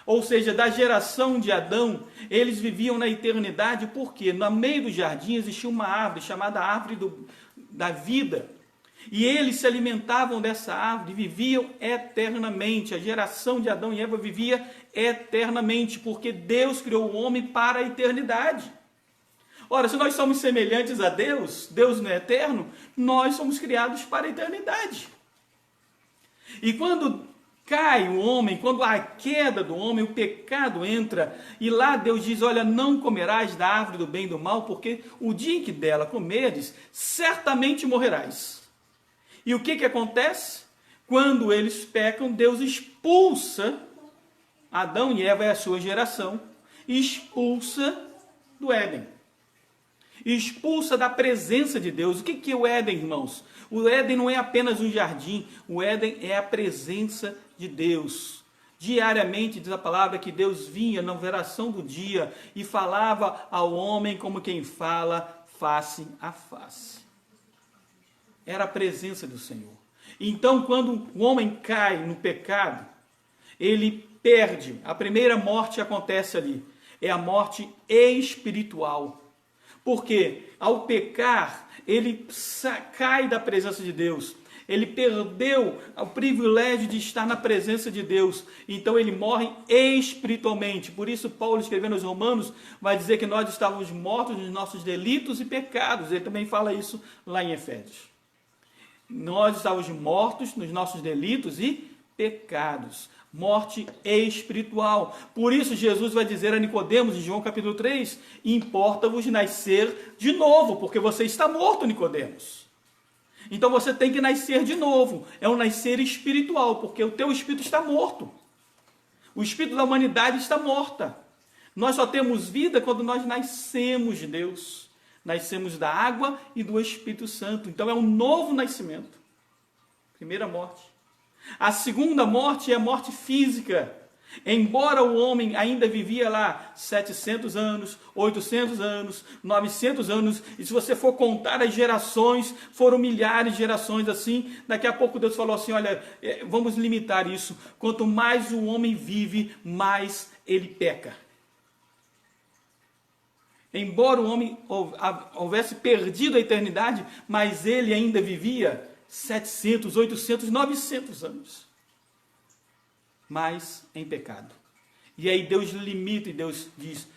Ou seja, da geração de Adão, eles viviam na eternidade, porque no meio do jardim existia uma árvore chamada árvore da vida. E eles se alimentavam dessa árvore e viviam eternamente. A geração de Adão e Eva vivia eternamente, porque Deus criou o homem para a eternidade. Ora, se nós somos semelhantes a Deus, Deus não é eterno, nós somos criados para a eternidade. E quando cai o homem, quando há a queda do homem, o pecado entra, e lá Deus diz, olha, não comerás da árvore do bem e do mal, porque o dia em que dela comerdes, certamente morrerás. E o que acontece? Quando eles pecam, Deus expulsa Adão e Eva, é a sua geração, expulsa do Éden. Expulsa da presença de Deus. O que é o Éden, irmãos? O Éden não é apenas um jardim, o Éden é a presença de Deus. Diariamente diz a palavra que Deus vinha na veração do dia e falava ao homem como quem fala face a face. Era a presença do Senhor. Então, quando o homem cai no pecado, ele perde. A primeira morte acontece ali. É a morte espiritual. Porque ao pecar, ele cai da presença de Deus. Ele perdeu o privilégio de estar na presença de Deus. Então ele morre espiritualmente. Por isso Paulo, escrevendo aos Romanos, vai dizer que nós estávamos mortos nos nossos delitos e pecados. Ele também fala isso lá em Efésios. Nós estávamos mortos nos nossos delitos e pecados. Morte espiritual. Por isso Jesus vai dizer a Nicodemos, em João capítulo 3, importa-vos nascer de novo, porque você está morto, Nicodemos. Então você tem que nascer de novo. É um nascer espiritual, porque o teu espírito está morto. O espírito da humanidade está morta. Nós só temos vida quando nós nascemos de Deus. Nascemos da água e do Espírito Santo. Então é um novo nascimento. Primeira morte. A segunda morte é a morte física. Embora o homem ainda vivia lá 700 anos, 800 anos, 900 anos, e se você for contar as gerações, foram milhares de gerações assim, daqui a pouco Deus falou assim, olha, vamos limitar isso. Quanto mais o homem vive, mais ele peca. Embora o homem houvesse perdido a eternidade, mas ele ainda vivia 700, 800, 900 anos. Mas em pecado. E aí Deus limita e Deus diz,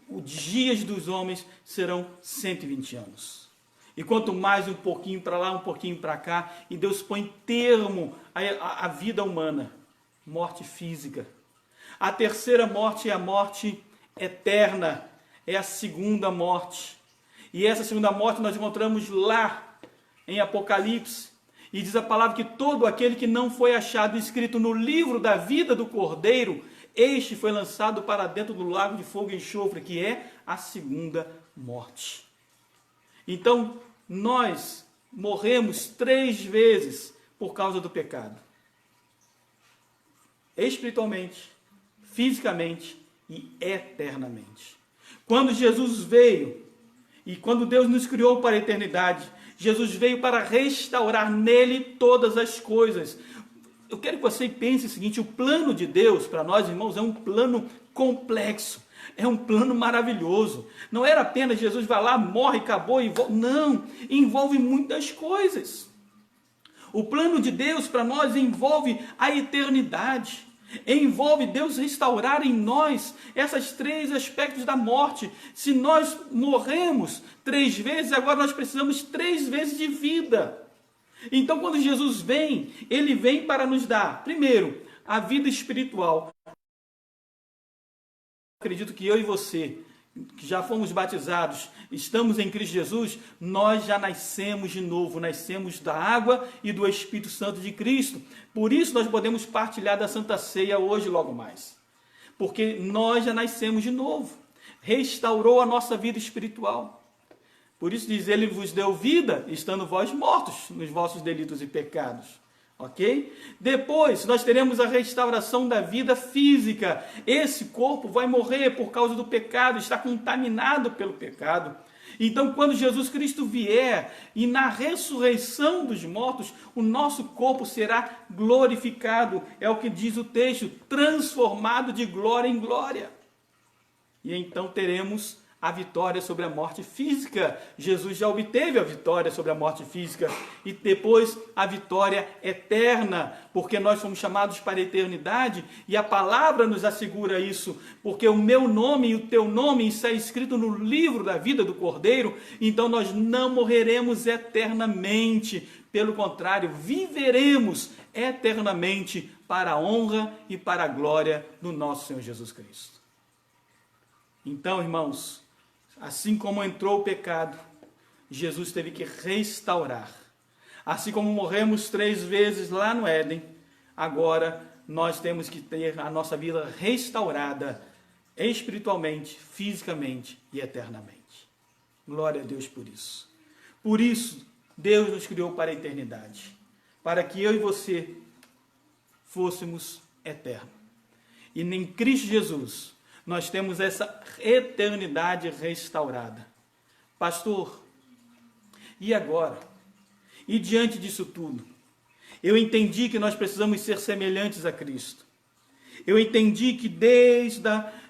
os dias dos homens serão 120 anos. E quanto mais um pouquinho para lá, um pouquinho para cá, e Deus põe termo à vida humana. Morte física. A terceira morte é a morte eterna. É a segunda morte. E essa segunda morte nós encontramos lá em Apocalipse. E diz a palavra que todo aquele que não foi achado escrito no livro da vida do Cordeiro, este foi lançado para dentro do lago de fogo e enxofre, que é a segunda morte. Então, nós morremos 3 vezes por causa do pecado. Espiritualmente, fisicamente e eternamente. Quando Jesus veio, e quando Deus nos criou para a eternidade, Jesus veio para restaurar nele todas as coisas. Eu quero que você pense o seguinte, o plano de Deus para nós, irmãos, é um plano complexo, é um plano maravilhoso. Não era apenas Jesus vai lá, morre, acabou e volta. Não, envolve muitas coisas. O plano de Deus para nós envolve a eternidade. Envolve Deus restaurar em nós esses 3 aspectos da morte. Se nós morremos 3 vezes, agora nós precisamos 3 vezes de vida. Então, quando Jesus vem, ele vem para nos dar, primeiro, a vida espiritual. Acredito que eu e você, que já fomos batizados, estamos em Cristo Jesus, nós já nascemos de novo, nascemos da água e do Espírito Santo de Cristo. Por isso nós podemos partilhar da Santa Ceia hoje logo mais. Porque nós já nascemos de novo. Restaurou a nossa vida espiritual. Por isso diz, ele vos deu vida, estando vós mortos nos vossos delitos e pecados. Ok? Depois, nós teremos a restauração da vida física. Esse corpo vai morrer por causa do pecado, está contaminado pelo pecado. Então, quando Jesus Cristo vier e na ressurreição dos mortos, o nosso corpo será glorificado. É o que diz o texto, transformado de glória em glória. E então teremos a vitória sobre a morte física. Jesus já obteve a vitória sobre a morte física e depois a vitória eterna, porque nós fomos chamados para a eternidade e a palavra nos assegura isso, porque o meu nome e o teu nome está escrito no livro da vida do Cordeiro, então nós não morreremos eternamente, pelo contrário, viveremos eternamente para a honra e para a glória do nosso Senhor Jesus Cristo. Então, irmãos, assim como entrou o pecado, Jesus teve que restaurar. Assim como morremos 3 vezes lá no Éden, agora nós temos que ter a nossa vida restaurada espiritualmente, fisicamente e eternamente. Glória a Deus por isso. Por isso, Deus nos criou para a eternidade, para que eu e você fôssemos eternos. E em Cristo Jesus, nós temos essa eternidade restaurada. Pastor, e agora? E diante disso tudo, eu entendi que nós precisamos ser semelhantes a Cristo. Eu entendi que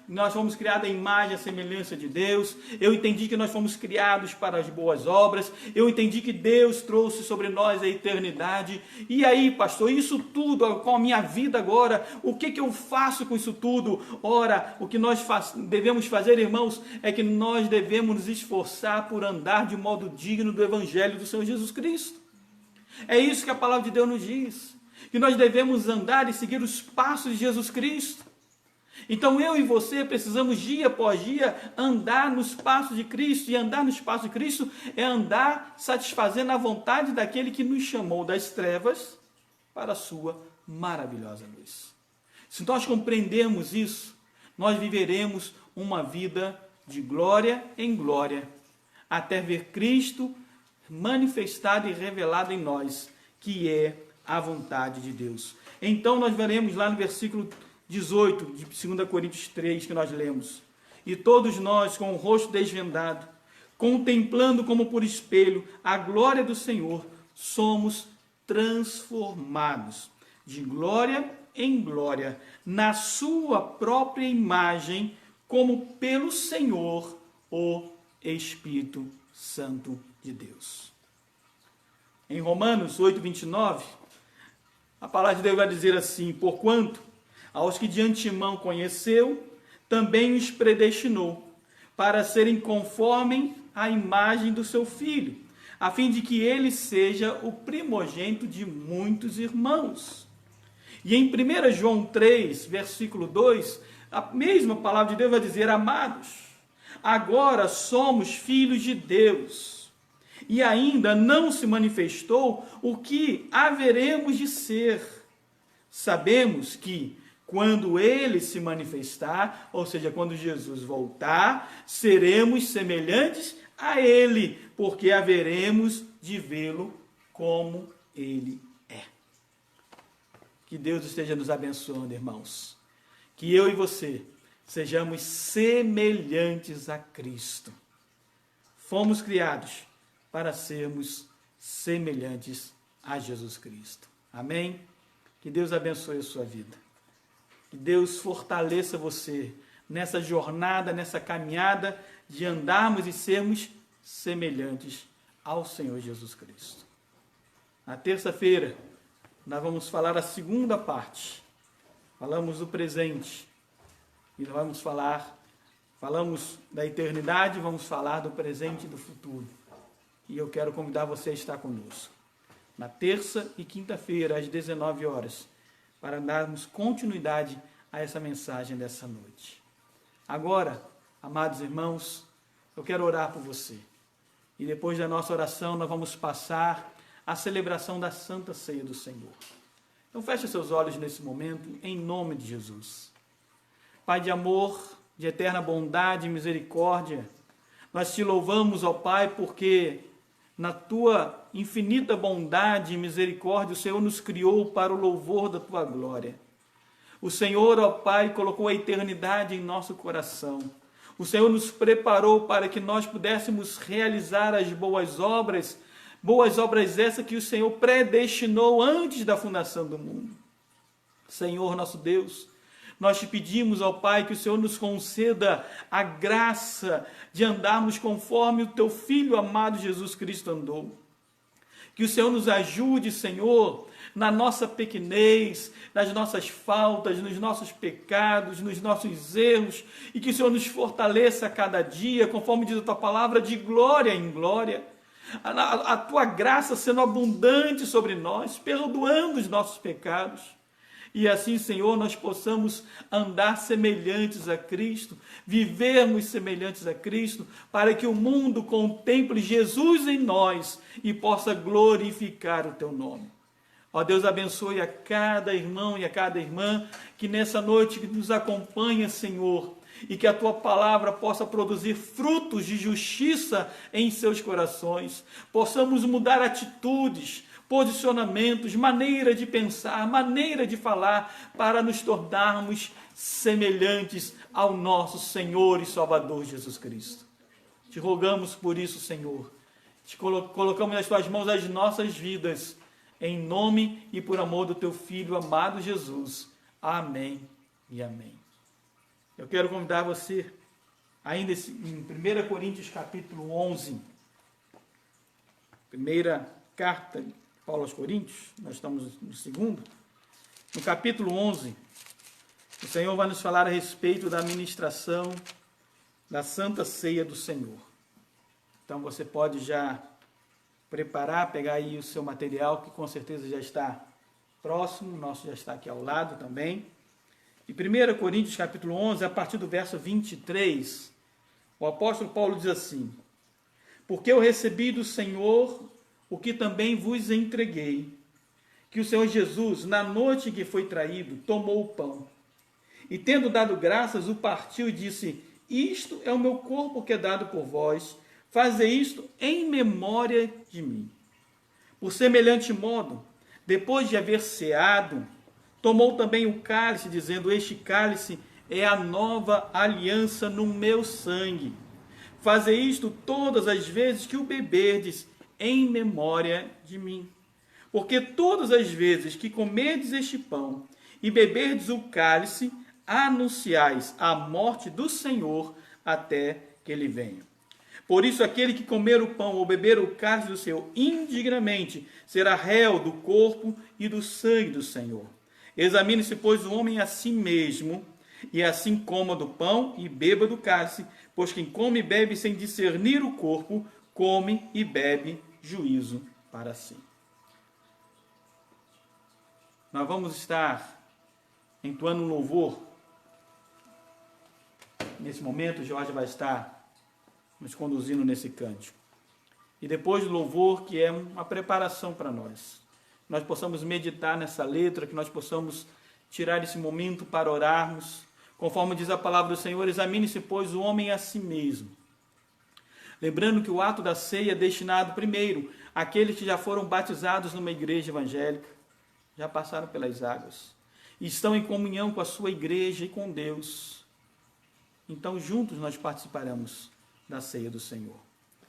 nós fomos criados à imagem e à semelhança de Deus. Eu entendi que nós fomos criados para as boas obras. Eu entendi que Deus trouxe sobre nós a eternidade. E aí, pastor, isso tudo, com a minha vida agora, o que eu faço com isso tudo? Ora, o que nós devemos fazer, irmãos, é que nós devemos nos esforçar por andar de modo digno do Evangelho do Senhor Jesus Cristo. É isso que a palavra de Deus nos diz. Que nós devemos andar e seguir os passos de Jesus Cristo. Então eu e você precisamos dia após dia andar nos passos de Cristo, e andar nos passos de Cristo é andar satisfazendo a vontade daquele que nos chamou das trevas para a sua maravilhosa luz. Se nós compreendermos isso, nós viveremos uma vida de glória em glória, até ver Cristo manifestado e revelado em nós, que é a vontade de Deus. Então nós veremos lá no versículo 18 de 2 Coríntios 3, que nós lemos: e todos nós, com o rosto desvendado, contemplando como por espelho a glória do Senhor, somos transformados de glória em glória, na sua própria imagem, como pelo Senhor, o Espírito Santo de Deus. Em Romanos 8, 29, a palavra de Deus vai dizer assim: porquanto aos que de antemão conheceu, também os predestinou, para serem conforme a imagem do seu Filho, a fim de que ele seja o primogênito de muitos irmãos. E em 1 João 3, versículo 2, a mesma palavra de Deus vai dizer: amados, agora somos filhos de Deus, e ainda não se manifestou o que haveremos de ser. Sabemos que, quando ele se manifestar, ou seja, quando Jesus voltar, seremos semelhantes a ele, porque haveremos de vê-lo como ele é. Que Deus esteja nos abençoando, irmãos. Que eu e você sejamos semelhantes a Cristo. Fomos criados para sermos semelhantes a Jesus Cristo. Amém? Que Deus abençoe a sua vida. Que Deus fortaleça você nessa jornada, nessa caminhada de andarmos e sermos semelhantes ao Senhor Jesus Cristo. Na terça-feira, nós vamos falar a segunda parte. Falamos do presente e nós falamos da eternidade, vamos falar do presente e do futuro. E eu quero convidar você a estar conosco na terça e quinta-feira, às 19 horas, para darmos continuidade a essa mensagem dessa noite. Agora, amados irmãos, eu quero orar por você. E depois da nossa oração, nós vamos passar à celebração da Santa Ceia do Senhor. Então feche seus olhos nesse momento, em nome de Jesus. Pai de amor, de eterna bondade e misericórdia, nós te louvamos, ó Pai, porque na tua infinita bondade e misericórdia, o Senhor nos criou para o louvor da tua glória. O Senhor, ó Pai, colocou a eternidade em nosso coração. O Senhor nos preparou para que nós pudéssemos realizar as boas obras essas que o Senhor predestinou antes da fundação do mundo. Senhor, nosso Deus, nós te pedimos, ó Pai, que o Senhor nos conceda a graça de andarmos conforme o teu Filho amado Jesus Cristo andou. Que o Senhor nos ajude, Senhor, na nossa pequenez, nas nossas faltas, nos nossos pecados, nos nossos erros, e que o Senhor nos fortaleça a cada dia, conforme diz a tua palavra, de glória em glória. A tua graça sendo abundante sobre nós, perdoando os nossos pecados. E assim, Senhor, nós possamos andar semelhantes a Cristo, vivermos semelhantes a Cristo, para que o mundo contemple Jesus em nós e possa glorificar o teu nome. Ó Deus, abençoe a cada irmão e a cada irmã que nessa noite nos acompanha, Senhor, e que a tua palavra possa produzir frutos de justiça em seus corações. Possamos mudar atitudes, posicionamentos, maneira de pensar, maneira de falar, para nos tornarmos semelhantes ao nosso Senhor e Salvador Jesus Cristo. Te rogamos por isso, Senhor. Te colocamos nas tuas mãos as nossas vidas, em nome e por amor do teu Filho amado Jesus. Amém e amém. Eu quero convidar você, ainda em 1 Coríntios capítulo 11, primeira carta de Paulo aos Coríntios, nós estamos no segundo, no capítulo 11, o Senhor vai nos falar a respeito da ministração da Santa Ceia do Senhor. Então você pode já preparar, pegar aí o seu material, que com certeza já está próximo, o nosso já está aqui ao lado também. Em 1 Coríntios capítulo 11, a partir do verso 23, o apóstolo Paulo diz assim: porque eu recebi do Senhor o que também vos entreguei, que o Senhor Jesus, na noite em que foi traído, tomou o pão, e tendo dado graças, o partiu e disse: isto é o meu corpo que é dado por vós, fazei isto em memória de mim. Por semelhante modo, depois de haver ceado, tomou também o cálice, dizendo: este cálice é a nova aliança no meu sangue. Fazei isto todas as vezes que o beberdes, em memória de mim. Porque todas as vezes que comerdes este pão e beberdes o cálice, anunciais a morte do Senhor até que ele venha. Por isso, aquele que comer o pão ou beber o cálice do Senhor indignamente será réu do corpo e do sangue do Senhor. Examine-se, pois, o homem a si mesmo, e assim coma do pão e beba do cálice, pois quem come e bebe sem discernir o corpo, come e bebe juízo para si. Nós vamos estar entoando um louvor. Nesse momento, o Jorge vai estar nos conduzindo nesse cântico. E depois do louvor, que é uma preparação para nós possamos meditar nessa letra, que nós possamos tirar esse momento para orarmos. Conforme diz a palavra do Senhor, examine-se, pois, o homem a si mesmo. Lembrando que o ato da ceia é destinado primeiro àqueles que já foram batizados numa igreja evangélica, já passaram pelas águas, e estão em comunhão com a sua igreja e com Deus. Então, juntos nós participaremos da ceia do Senhor.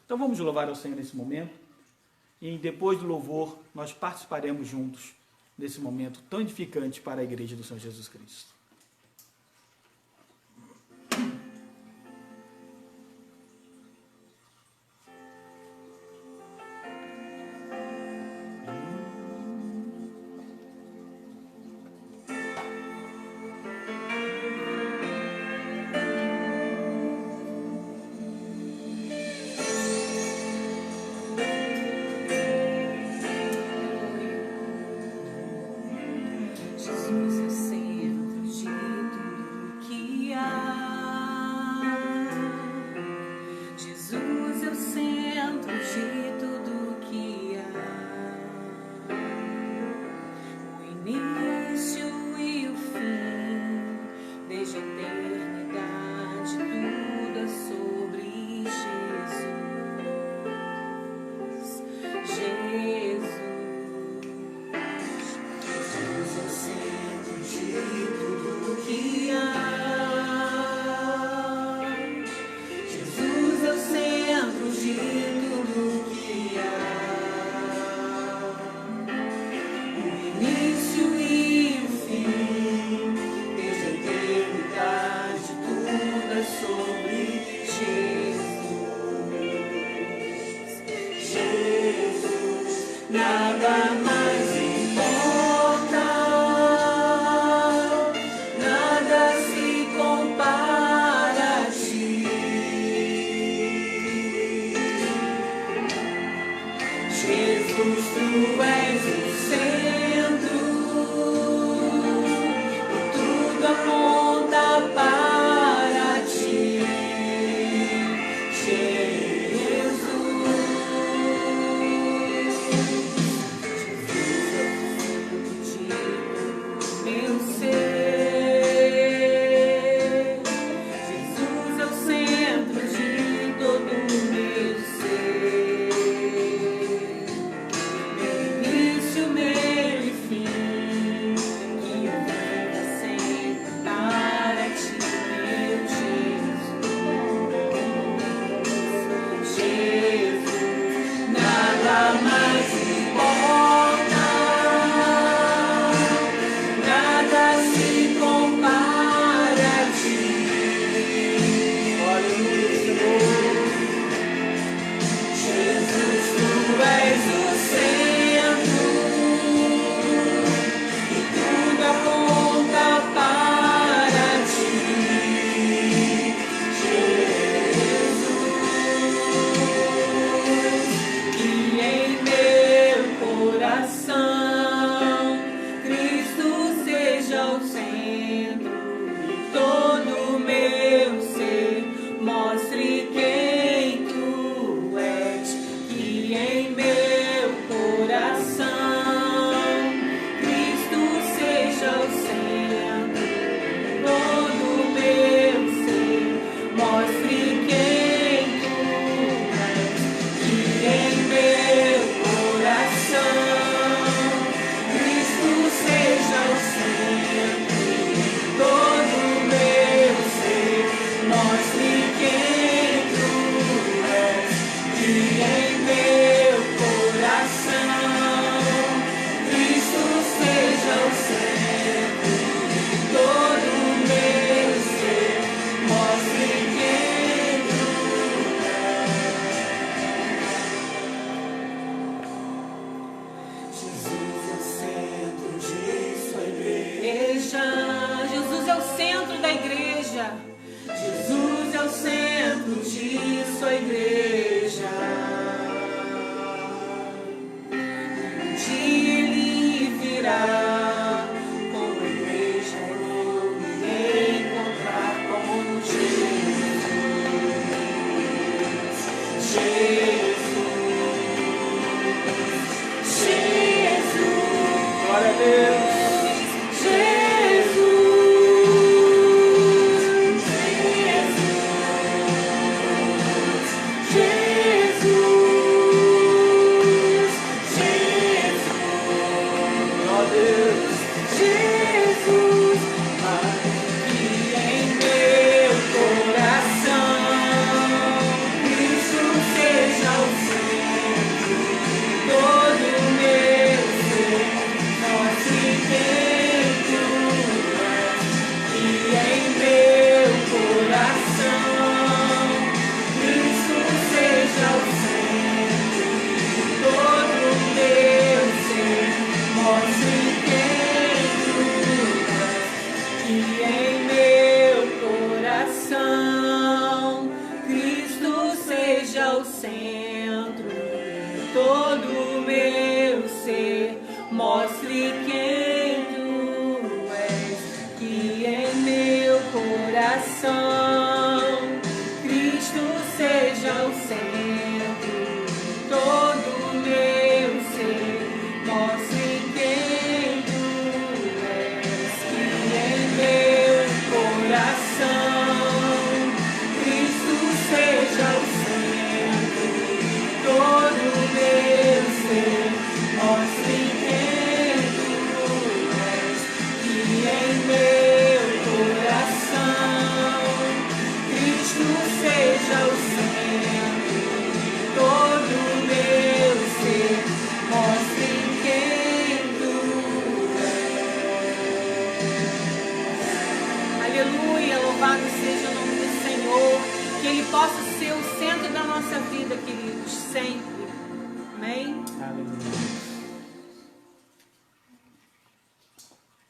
Então, vamos louvar ao Senhor nesse momento, e depois do louvor, nós participaremos juntos desse momento tão edificante para a igreja do Senhor Jesus Cristo. Jesus, eu sinto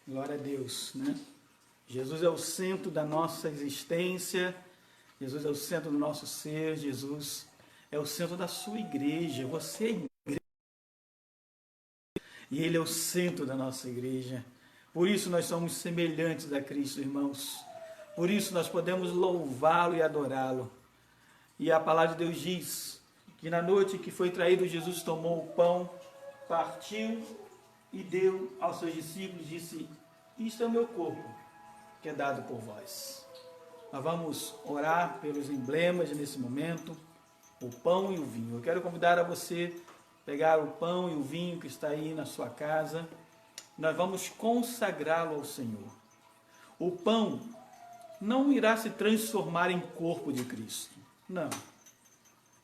Glória a Deus, né? Jesus é o centro da nossa existência, Jesus é o centro do nosso ser, Jesus é o centro da sua igreja, você é igreja, e Ele é o centro da nossa igreja. Por isso nós somos semelhantes a Cristo, irmãos. Por isso nós podemos louvá-lo e adorá-lo. E a palavra de Deus diz que na noite que foi traído, Jesus tomou o pão, partiu e deu aos seus discípulos, disse: isto é o meu corpo, que é dado por vós. Nós vamos orar pelos emblemas nesse momento, o pão e o vinho. Eu quero convidar a você a pegar o pão e o vinho que está aí na sua casa. Nós vamos consagrá-lo ao Senhor. O pão não irá se transformar em corpo de Cristo. Não.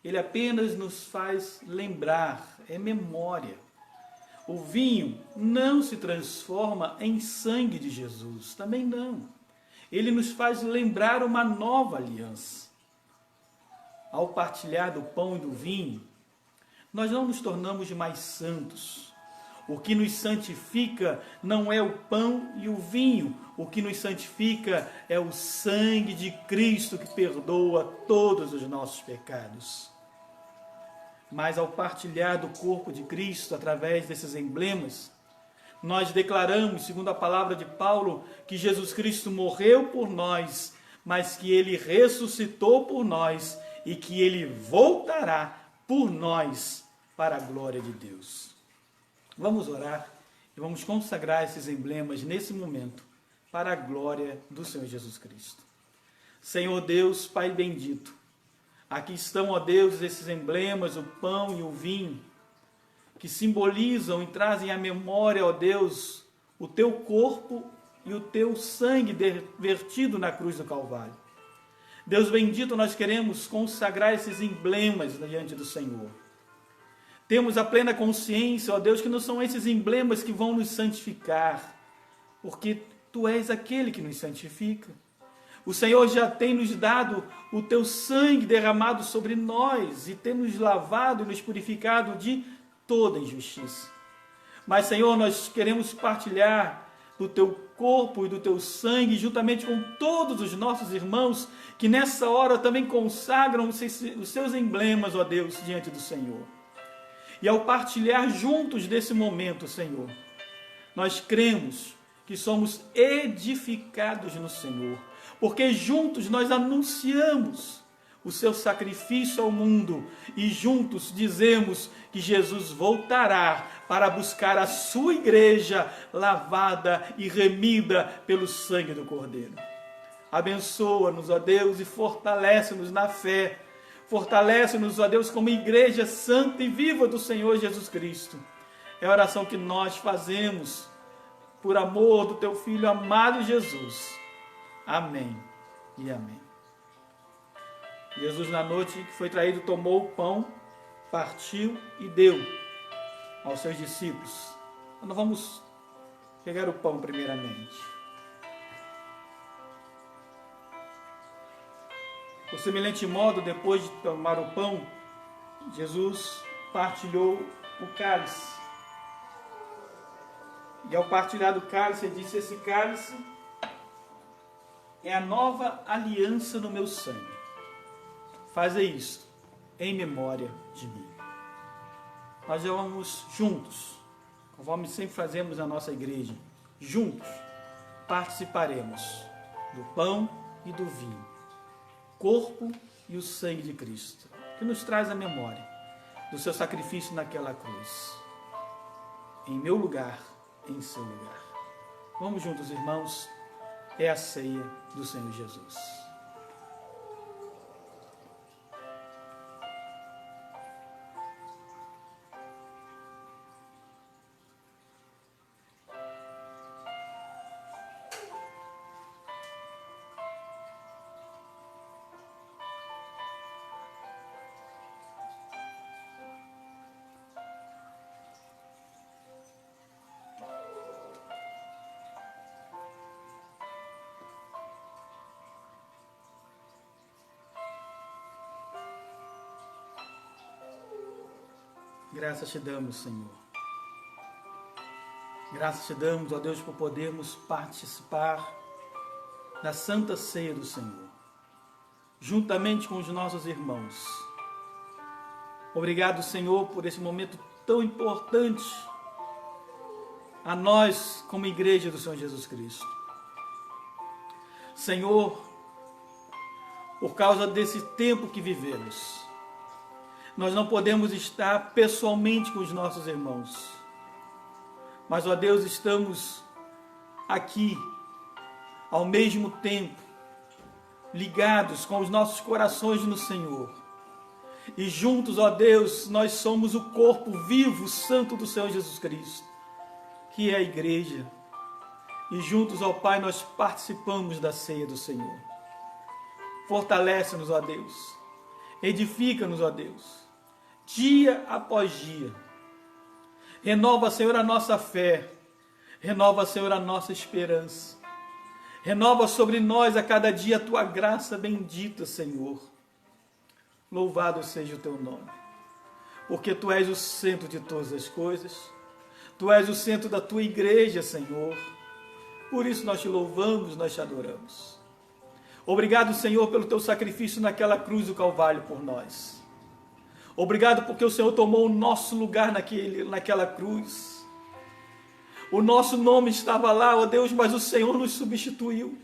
Ele apenas nos faz lembrar, é memória. O vinho não se transforma em sangue de Jesus, também não. Ele nos faz lembrar uma nova aliança. Ao partilhar do pão e do vinho, nós não nos tornamos mais santos. O que nos santifica não é o pão e o vinho. O que nos santifica é o sangue de Cristo que perdoa todos os nossos pecados. Mas ao partilhar do corpo de Cristo, através desses emblemas, nós declaramos, segundo a palavra de Paulo, que Jesus Cristo morreu por nós, mas que Ele ressuscitou por nós e que Ele voltará por nós para a glória de Deus. Vamos orar e vamos consagrar esses emblemas nesse momento para a glória do Senhor Jesus Cristo. Senhor Deus, Pai bendito, aqui estão, ó Deus, esses emblemas, o pão e o vinho, que simbolizam e trazem à memória, ó Deus, o Teu corpo e o Teu sangue vertido na cruz do Calvário. Deus bendito, nós queremos consagrar esses emblemas diante do Senhor. Temos a plena consciência, ó Deus, que não são esses emblemas que vão nos santificar, porque Tu és aquele que nos santifica. O Senhor já tem nos dado o Teu sangue derramado sobre nós e tem nos lavado e nos purificado de toda injustiça. Mas, Senhor, nós queremos partilhar do Teu corpo e do Teu sangue juntamente com todos os nossos irmãos que nessa hora também consagram os seus emblemas, ó Deus, diante do Senhor. E ao partilhar juntos desse momento, Senhor, nós cremos que somos edificados no Senhor, porque juntos nós anunciamos o seu sacrifício ao mundo e juntos dizemos que Jesus voltará para buscar a sua igreja lavada e remida pelo sangue do Cordeiro. Abençoa-nos, ó Deus, e fortalece-nos na fé. Fortalece-nos, ó Deus, como igreja santa e viva do Senhor Jesus Cristo. É a oração que nós fazemos por amor do Teu Filho amado Jesus. Amém e amém. Jesus, na noite que foi traído, tomou o pão, partiu e deu aos seus discípulos. Nós vamos pegar o pão primeiramente. Por semelhante modo, depois de tomar o pão, Jesus partilhou o cálice. E ao partilhar do cálice, ele disse: esse cálice é a nova aliança no meu sangue. Faze isto em memória de mim. Nós vamos juntos, conforme sempre fazemos na nossa igreja, juntos participaremos do pão e do vinho, corpo e o sangue de Cristo, que nos traz a memória do seu sacrifício naquela cruz, em meu lugar, em seu lugar. Vamos juntos, irmãos, é a ceia do Senhor Jesus. Graças te damos, Senhor. Graças te damos, ó Deus, por podermos participar da Santa Ceia do Senhor, juntamente com os nossos irmãos. Obrigado, Senhor, por esse momento tão importante a nós como igreja do Senhor Jesus Cristo. Senhor, por causa desse tempo que vivemos, nós não podemos estar pessoalmente com os nossos irmãos, mas, ó Deus, estamos aqui, ao mesmo tempo, ligados com os nossos corações no Senhor. E juntos, ó Deus, nós somos o corpo vivo, santo do Senhor Jesus Cristo, que é a igreja. E juntos, ó Pai, nós participamos da ceia do Senhor. Fortalece-nos, ó Deus. Edifica-nos, ó Deus, dia após dia. Renova, Senhor, a nossa fé. Renova, Senhor, a nossa esperança. Renova sobre nós a cada dia a tua graça bendita, Senhor. Louvado seja o teu nome, porque tu és o centro de todas as coisas. Tu és o centro da tua igreja, Senhor. Por isso nós te louvamos, nós te adoramos. Obrigado, Senhor, pelo teu sacrifício naquela cruz do Calvário por nós. Obrigado porque o Senhor tomou o nosso lugar naquela cruz. O nosso nome estava lá, ó Deus, mas o Senhor nos substituiu.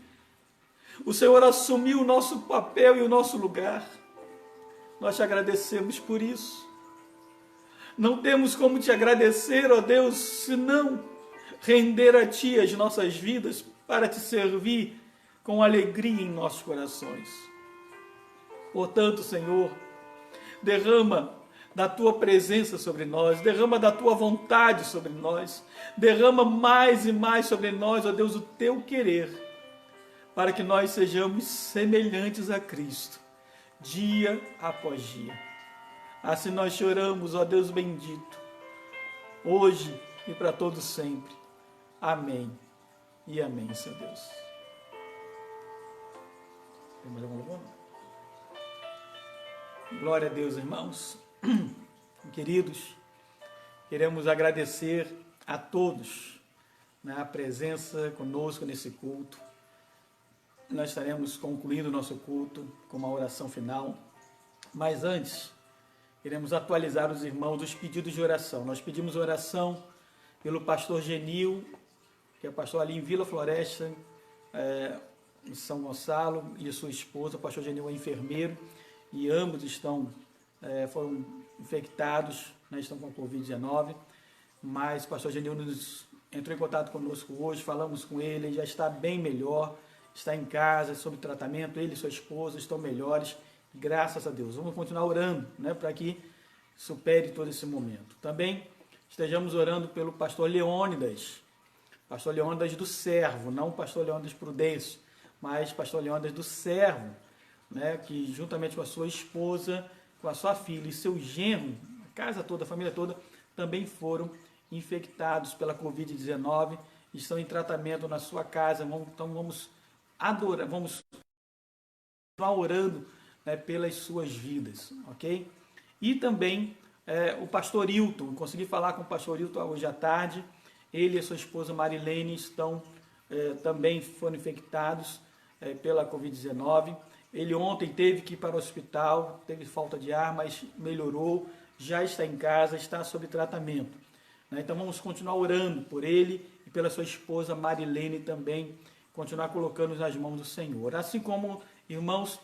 O Senhor assumiu o nosso papel e o nosso lugar. Nós te agradecemos por isso. Não temos como te agradecer, ó Deus, senão render a Ti as nossas vidas para te servir com alegria em nossos corações. Portanto, Senhor, derrama da Tua presença sobre nós, derrama da Tua vontade sobre nós, derrama mais e mais sobre nós, ó Deus, o Teu querer, para que nós sejamos semelhantes a Cristo, dia após dia. Assim nós choramos, ó Deus bendito, hoje e para todos sempre. Amém e amém, Senhor Deus. Tem mais alguma coisa? Glória a Deus, irmãos. Queridos, queremos agradecer a todos, né, a presença conosco nesse culto. Nós estaremos concluindo o nosso culto com uma oração final. Mas antes, queremos atualizar os irmãos dos pedidos de oração. Nós pedimos oração pelo pastor Genil, que é pastor ali em Vila Floresta, em São Gonçalo, e a sua esposa. O pastor Genil é enfermeiro e ambos foram infectados, né, estão com Covid-19. Mas o pastor Genil entrou em contato conosco hoje, falamos com ele, ele já está bem melhor, está em casa, sob tratamento, ele e sua esposa estão melhores, graças a Deus. Vamos continuar orando, né, para que supere todo esse momento. Também estejamos orando pelo pastor Leônidas do Servo, não o pastor Leônidas Prudêncio, mas pastor Leônidas do Servo, né, que juntamente com a sua esposa, com a sua filha e seu genro, a casa toda, a família toda, também foram infectados pela Covid-19, estão em tratamento na sua casa. Então vamos continuar orando, né, pelas suas vidas, ok? E também o pastor Hilton, consegui falar com o pastor Hilton hoje à tarde, ele e a sua esposa Marilene também foram infectados pela Covid-19. Ele ontem teve que ir para o hospital, teve falta de ar, mas melhorou, já está em casa, está sob tratamento. Então vamos continuar orando por ele e pela sua esposa Marilene também, continuar colocando nas mãos do Senhor. Assim como, irmãos,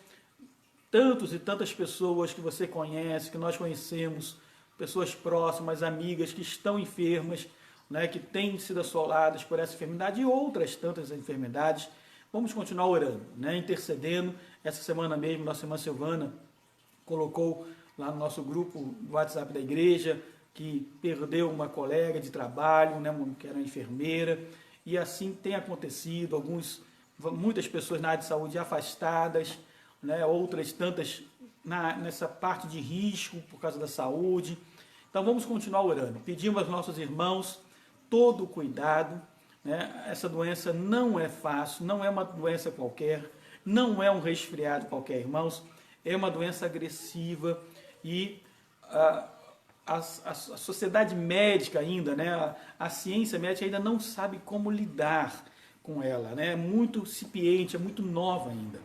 tantos e tantas pessoas que você conhece, que nós conhecemos, pessoas próximas, amigas que estão enfermas, né, que têm sido assoladas por essa enfermidade e outras tantas enfermidades. Vamos continuar orando, né, intercedendo. Essa semana mesmo, nossa irmã Silvana colocou lá no nosso grupo do WhatsApp da igreja que perdeu uma colega de trabalho, né, que era uma enfermeira, e assim tem acontecido, muitas pessoas na área de saúde afastadas, né, outras tantas nessa parte de risco por causa da saúde. Então vamos continuar orando. Pedimos aos nossos irmãos todo o cuidado, né? Essa doença não é fácil, não é uma doença qualquer, não é um resfriado qualquer, irmãos, é uma doença agressiva e a sociedade médica ainda, né, a ciência médica ainda não sabe como lidar com ela, né? É muito incipiente, é muito nova ainda.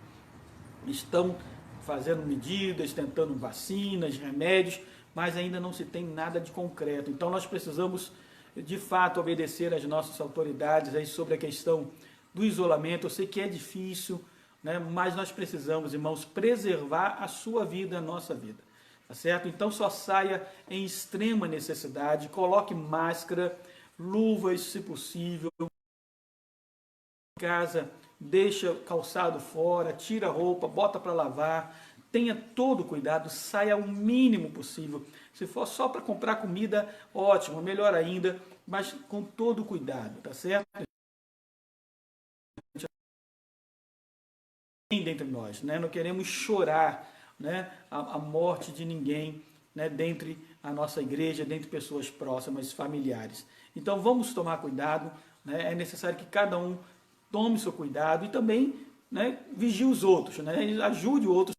Estão fazendo medidas, tentando vacinas, remédios, mas ainda não se tem nada de concreto. Então nós precisamos, de fato, obedecer às nossas autoridades aí sobre a questão do isolamento. Eu sei que é difícil, né, mas nós precisamos, irmãos, preservar a sua vida, a nossa vida. Tá certo? Então só saia em extrema necessidade, coloque máscara, luvas, se possível. Em casa, deixa calçado fora, tira a roupa, bota para lavar. Tenha todo o cuidado, saia o mínimo possível. Se for só para comprar comida, ótimo, melhor ainda, mas com todo o cuidado, tá certo? Dentre nós, né? Não queremos chorar, né, a morte de ninguém, né, dentre a nossa igreja, dentre pessoas próximas, familiares. Então vamos tomar cuidado, né? É necessário que cada um tome seu cuidado e também, né, vigie os outros, né? Ajude outros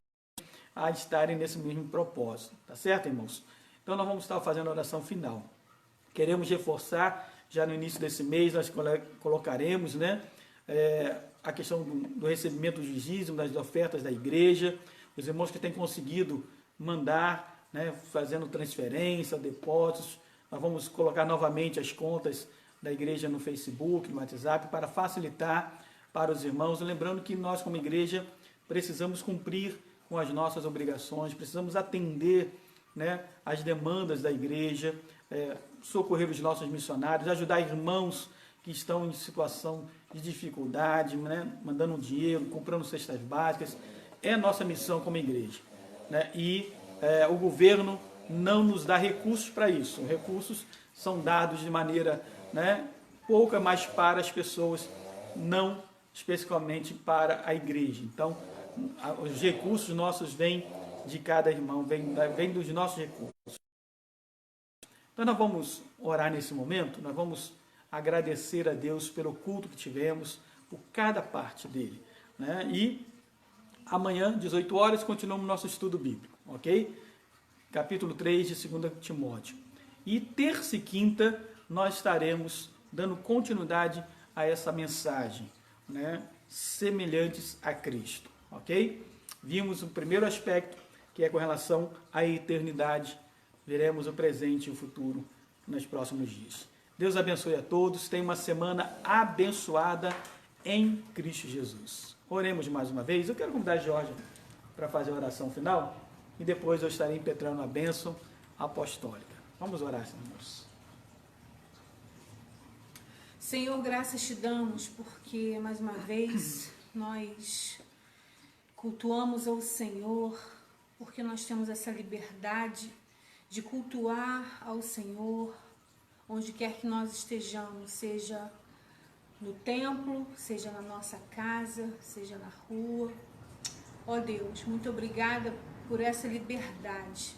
a estarem nesse mesmo propósito, tá certo, irmãos? Então nós vamos estar fazendo a oração final. Queremos reforçar, já no início desse mês, nós colocaremos, né, a questão do recebimento dos dízimos, das ofertas da igreja, os irmãos que têm conseguido mandar, né, fazendo transferência, depósitos, nós vamos colocar novamente as contas da igreja no Facebook, no WhatsApp, para facilitar para os irmãos, lembrando que nós como igreja precisamos cumprir com as nossas obrigações, precisamos atender, né, as demandas da igreja, socorrer os nossos missionários, ajudar irmãos que estão em situação de dificuldade, né, mandando dinheiro, comprando cestas básicas. É nossa missão como igreja, né? E o governo não nos dá recursos para isso. Recursos são dados de maneira, né, pouca, mas para as pessoas, não especificamente para a igreja. Então, os recursos nossos vêm de cada irmão, vêm dos nossos recursos. Então nós vamos orar nesse momento, nós vamos agradecer a Deus pelo culto que tivemos, por cada parte dele, né? E amanhã, 18 horas, continuamos nosso estudo bíblico, ok? Capítulo 3 de 2 Timóteo. E terça e quinta nós estaremos dando continuidade a essa mensagem, né? Semelhantes a Cristo, ok? Vimos o primeiro aspecto, que é com relação à eternidade. Veremos o presente e o futuro nos próximos dias. Deus abençoe a todos. Tenha uma semana abençoada em Cristo Jesus. Oremos mais uma vez. Eu quero convidar a Jorge para fazer a oração final e depois eu estarei impetrando a bênção apostólica. Vamos orar, irmãos. Senhor, graças te damos porque mais uma vez nós cultuamos ao Senhor, porque nós temos essa liberdade de cultuar ao Senhor, onde quer que nós estejamos, seja no templo, seja na nossa casa, seja na rua. Ó Deus, muito obrigada por essa liberdade.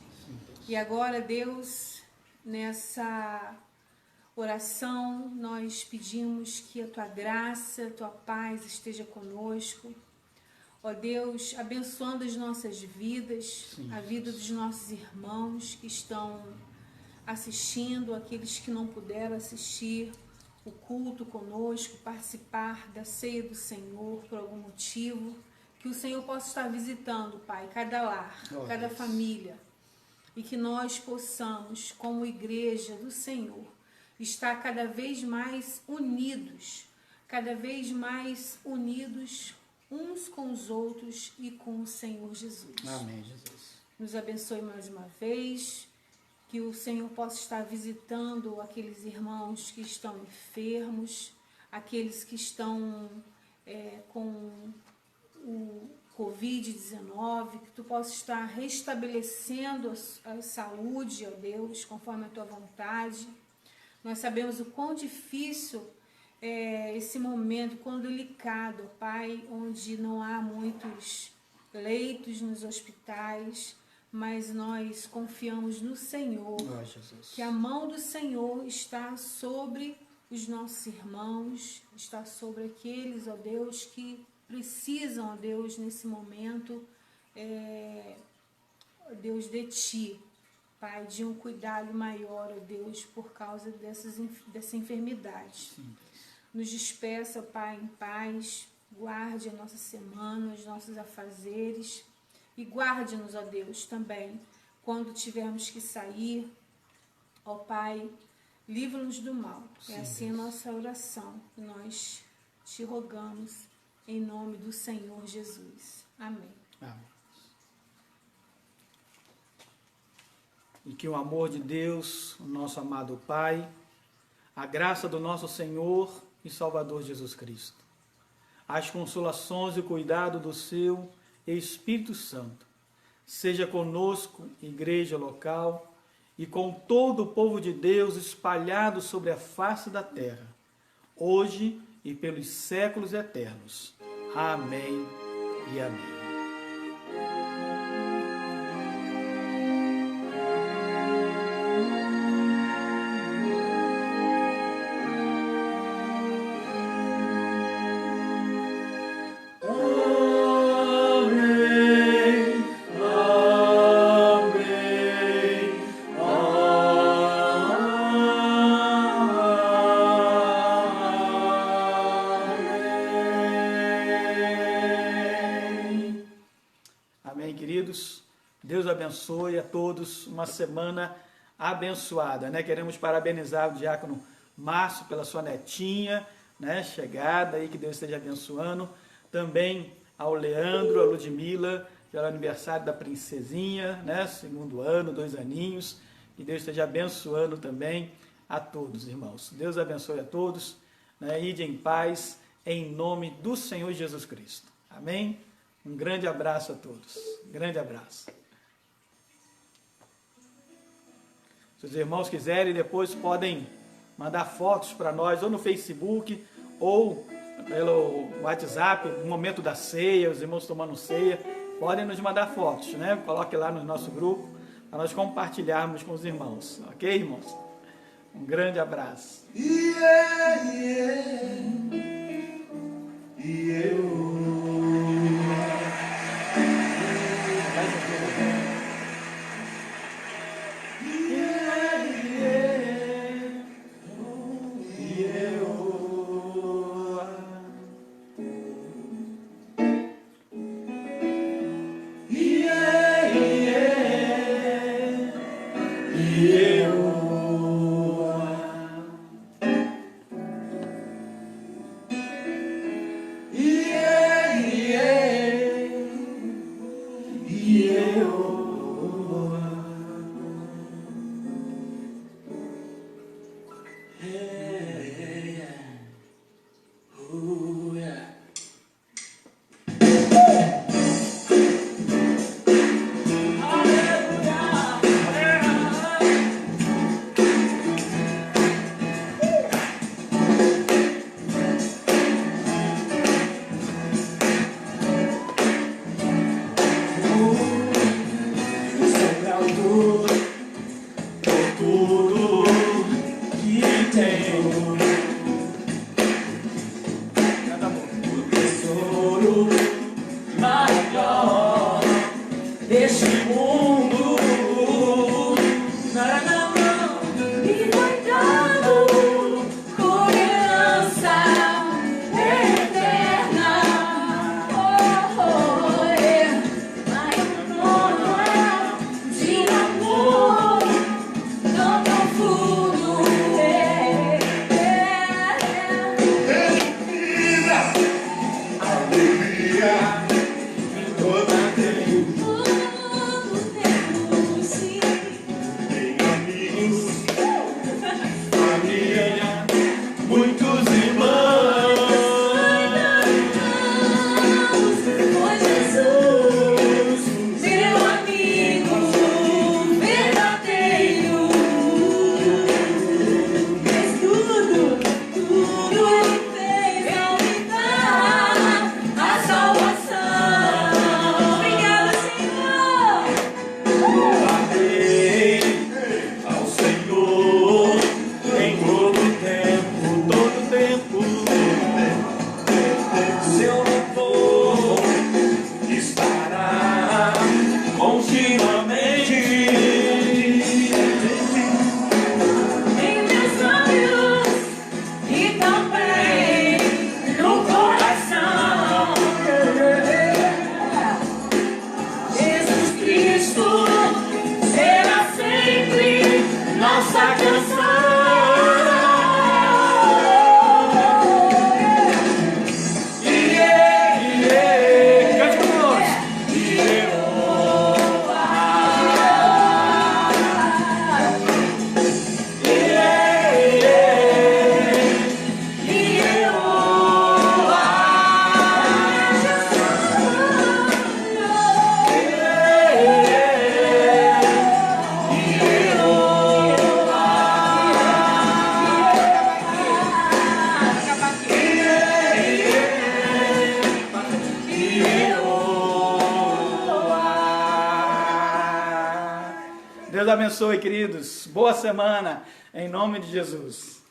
E agora, Deus, nessa oração, nós pedimos que a Tua graça, a Tua paz esteja conosco. Ó Deus, abençoando as nossas vidas, sim, a vida dos nossos irmãos que estão assistindo, aqueles que não puderam assistir o culto conosco, participar da ceia do Senhor por algum motivo, que o Senhor possa estar visitando, Pai, cada lar, cada família, e que nós possamos, como igreja do Senhor, estar cada vez mais unidos uns com os outros e com o Senhor Jesus. Amém, Jesus. Nos abençoe mais uma vez, que o Senhor possa estar visitando aqueles irmãos que estão enfermos, aqueles que estão com o Covid-19, que Tu possa estar restabelecendo a saúde, ó Deus, conforme a Tua vontade. Nós sabemos o quão difícil esse momento, quão delicado, Pai, onde não há muitos leitos nos hospitais, mas nós confiamos no Senhor, que a mão do Senhor está sobre os nossos irmãos, está sobre aqueles, ó Deus, que precisam, ó Deus, nesse momento, ó Deus, de Ti. Pai, de um cuidado maior, ó Deus, por causa dessa enfermidade. Sim. Nos despeça, Pai, em paz, guarde a nossa semana, os nossos afazeres, e guarde-nos, ó Deus, também, quando tivermos que sair, ó Pai, livra-nos do mal. Sim, é assim a nossa oração, que nós te rogamos, em nome do Senhor Jesus. Amém. Amém. E que o amor de Deus, o nosso amado Pai, a graça do nosso Senhor e Salvador Jesus Cristo, as consolações e o cuidado do seu Espírito Santo, seja conosco, igreja local, e com todo o povo de Deus espalhado sobre a face da terra, hoje e pelos séculos eternos. Amém e amém. Deus abençoe a todos, uma semana abençoada, né? Queremos parabenizar o diácono Márcio pela sua netinha, né? Chegada aí, que Deus esteja abençoando. Também ao Leandro, a Ludmila, pelo aniversário da princesinha, né? 2º ano, 2 aninhos. Que Deus esteja abençoando também a todos, irmãos. Deus abençoe a todos, né? Ide em paz, em nome do Senhor Jesus Cristo. Amém? Um grande abraço a todos. Grande abraço. Se os irmãos quiserem, depois podem mandar fotos para nós, ou no Facebook, ou pelo WhatsApp, no momento da ceia, os irmãos tomando ceia, podem nos mandar fotos, né? Coloque lá no nosso grupo, para nós compartilharmos com os irmãos. Ok, irmãos? Um grande abraço. Yeah. abençoe, queridos. Boa semana, em nome de Jesus.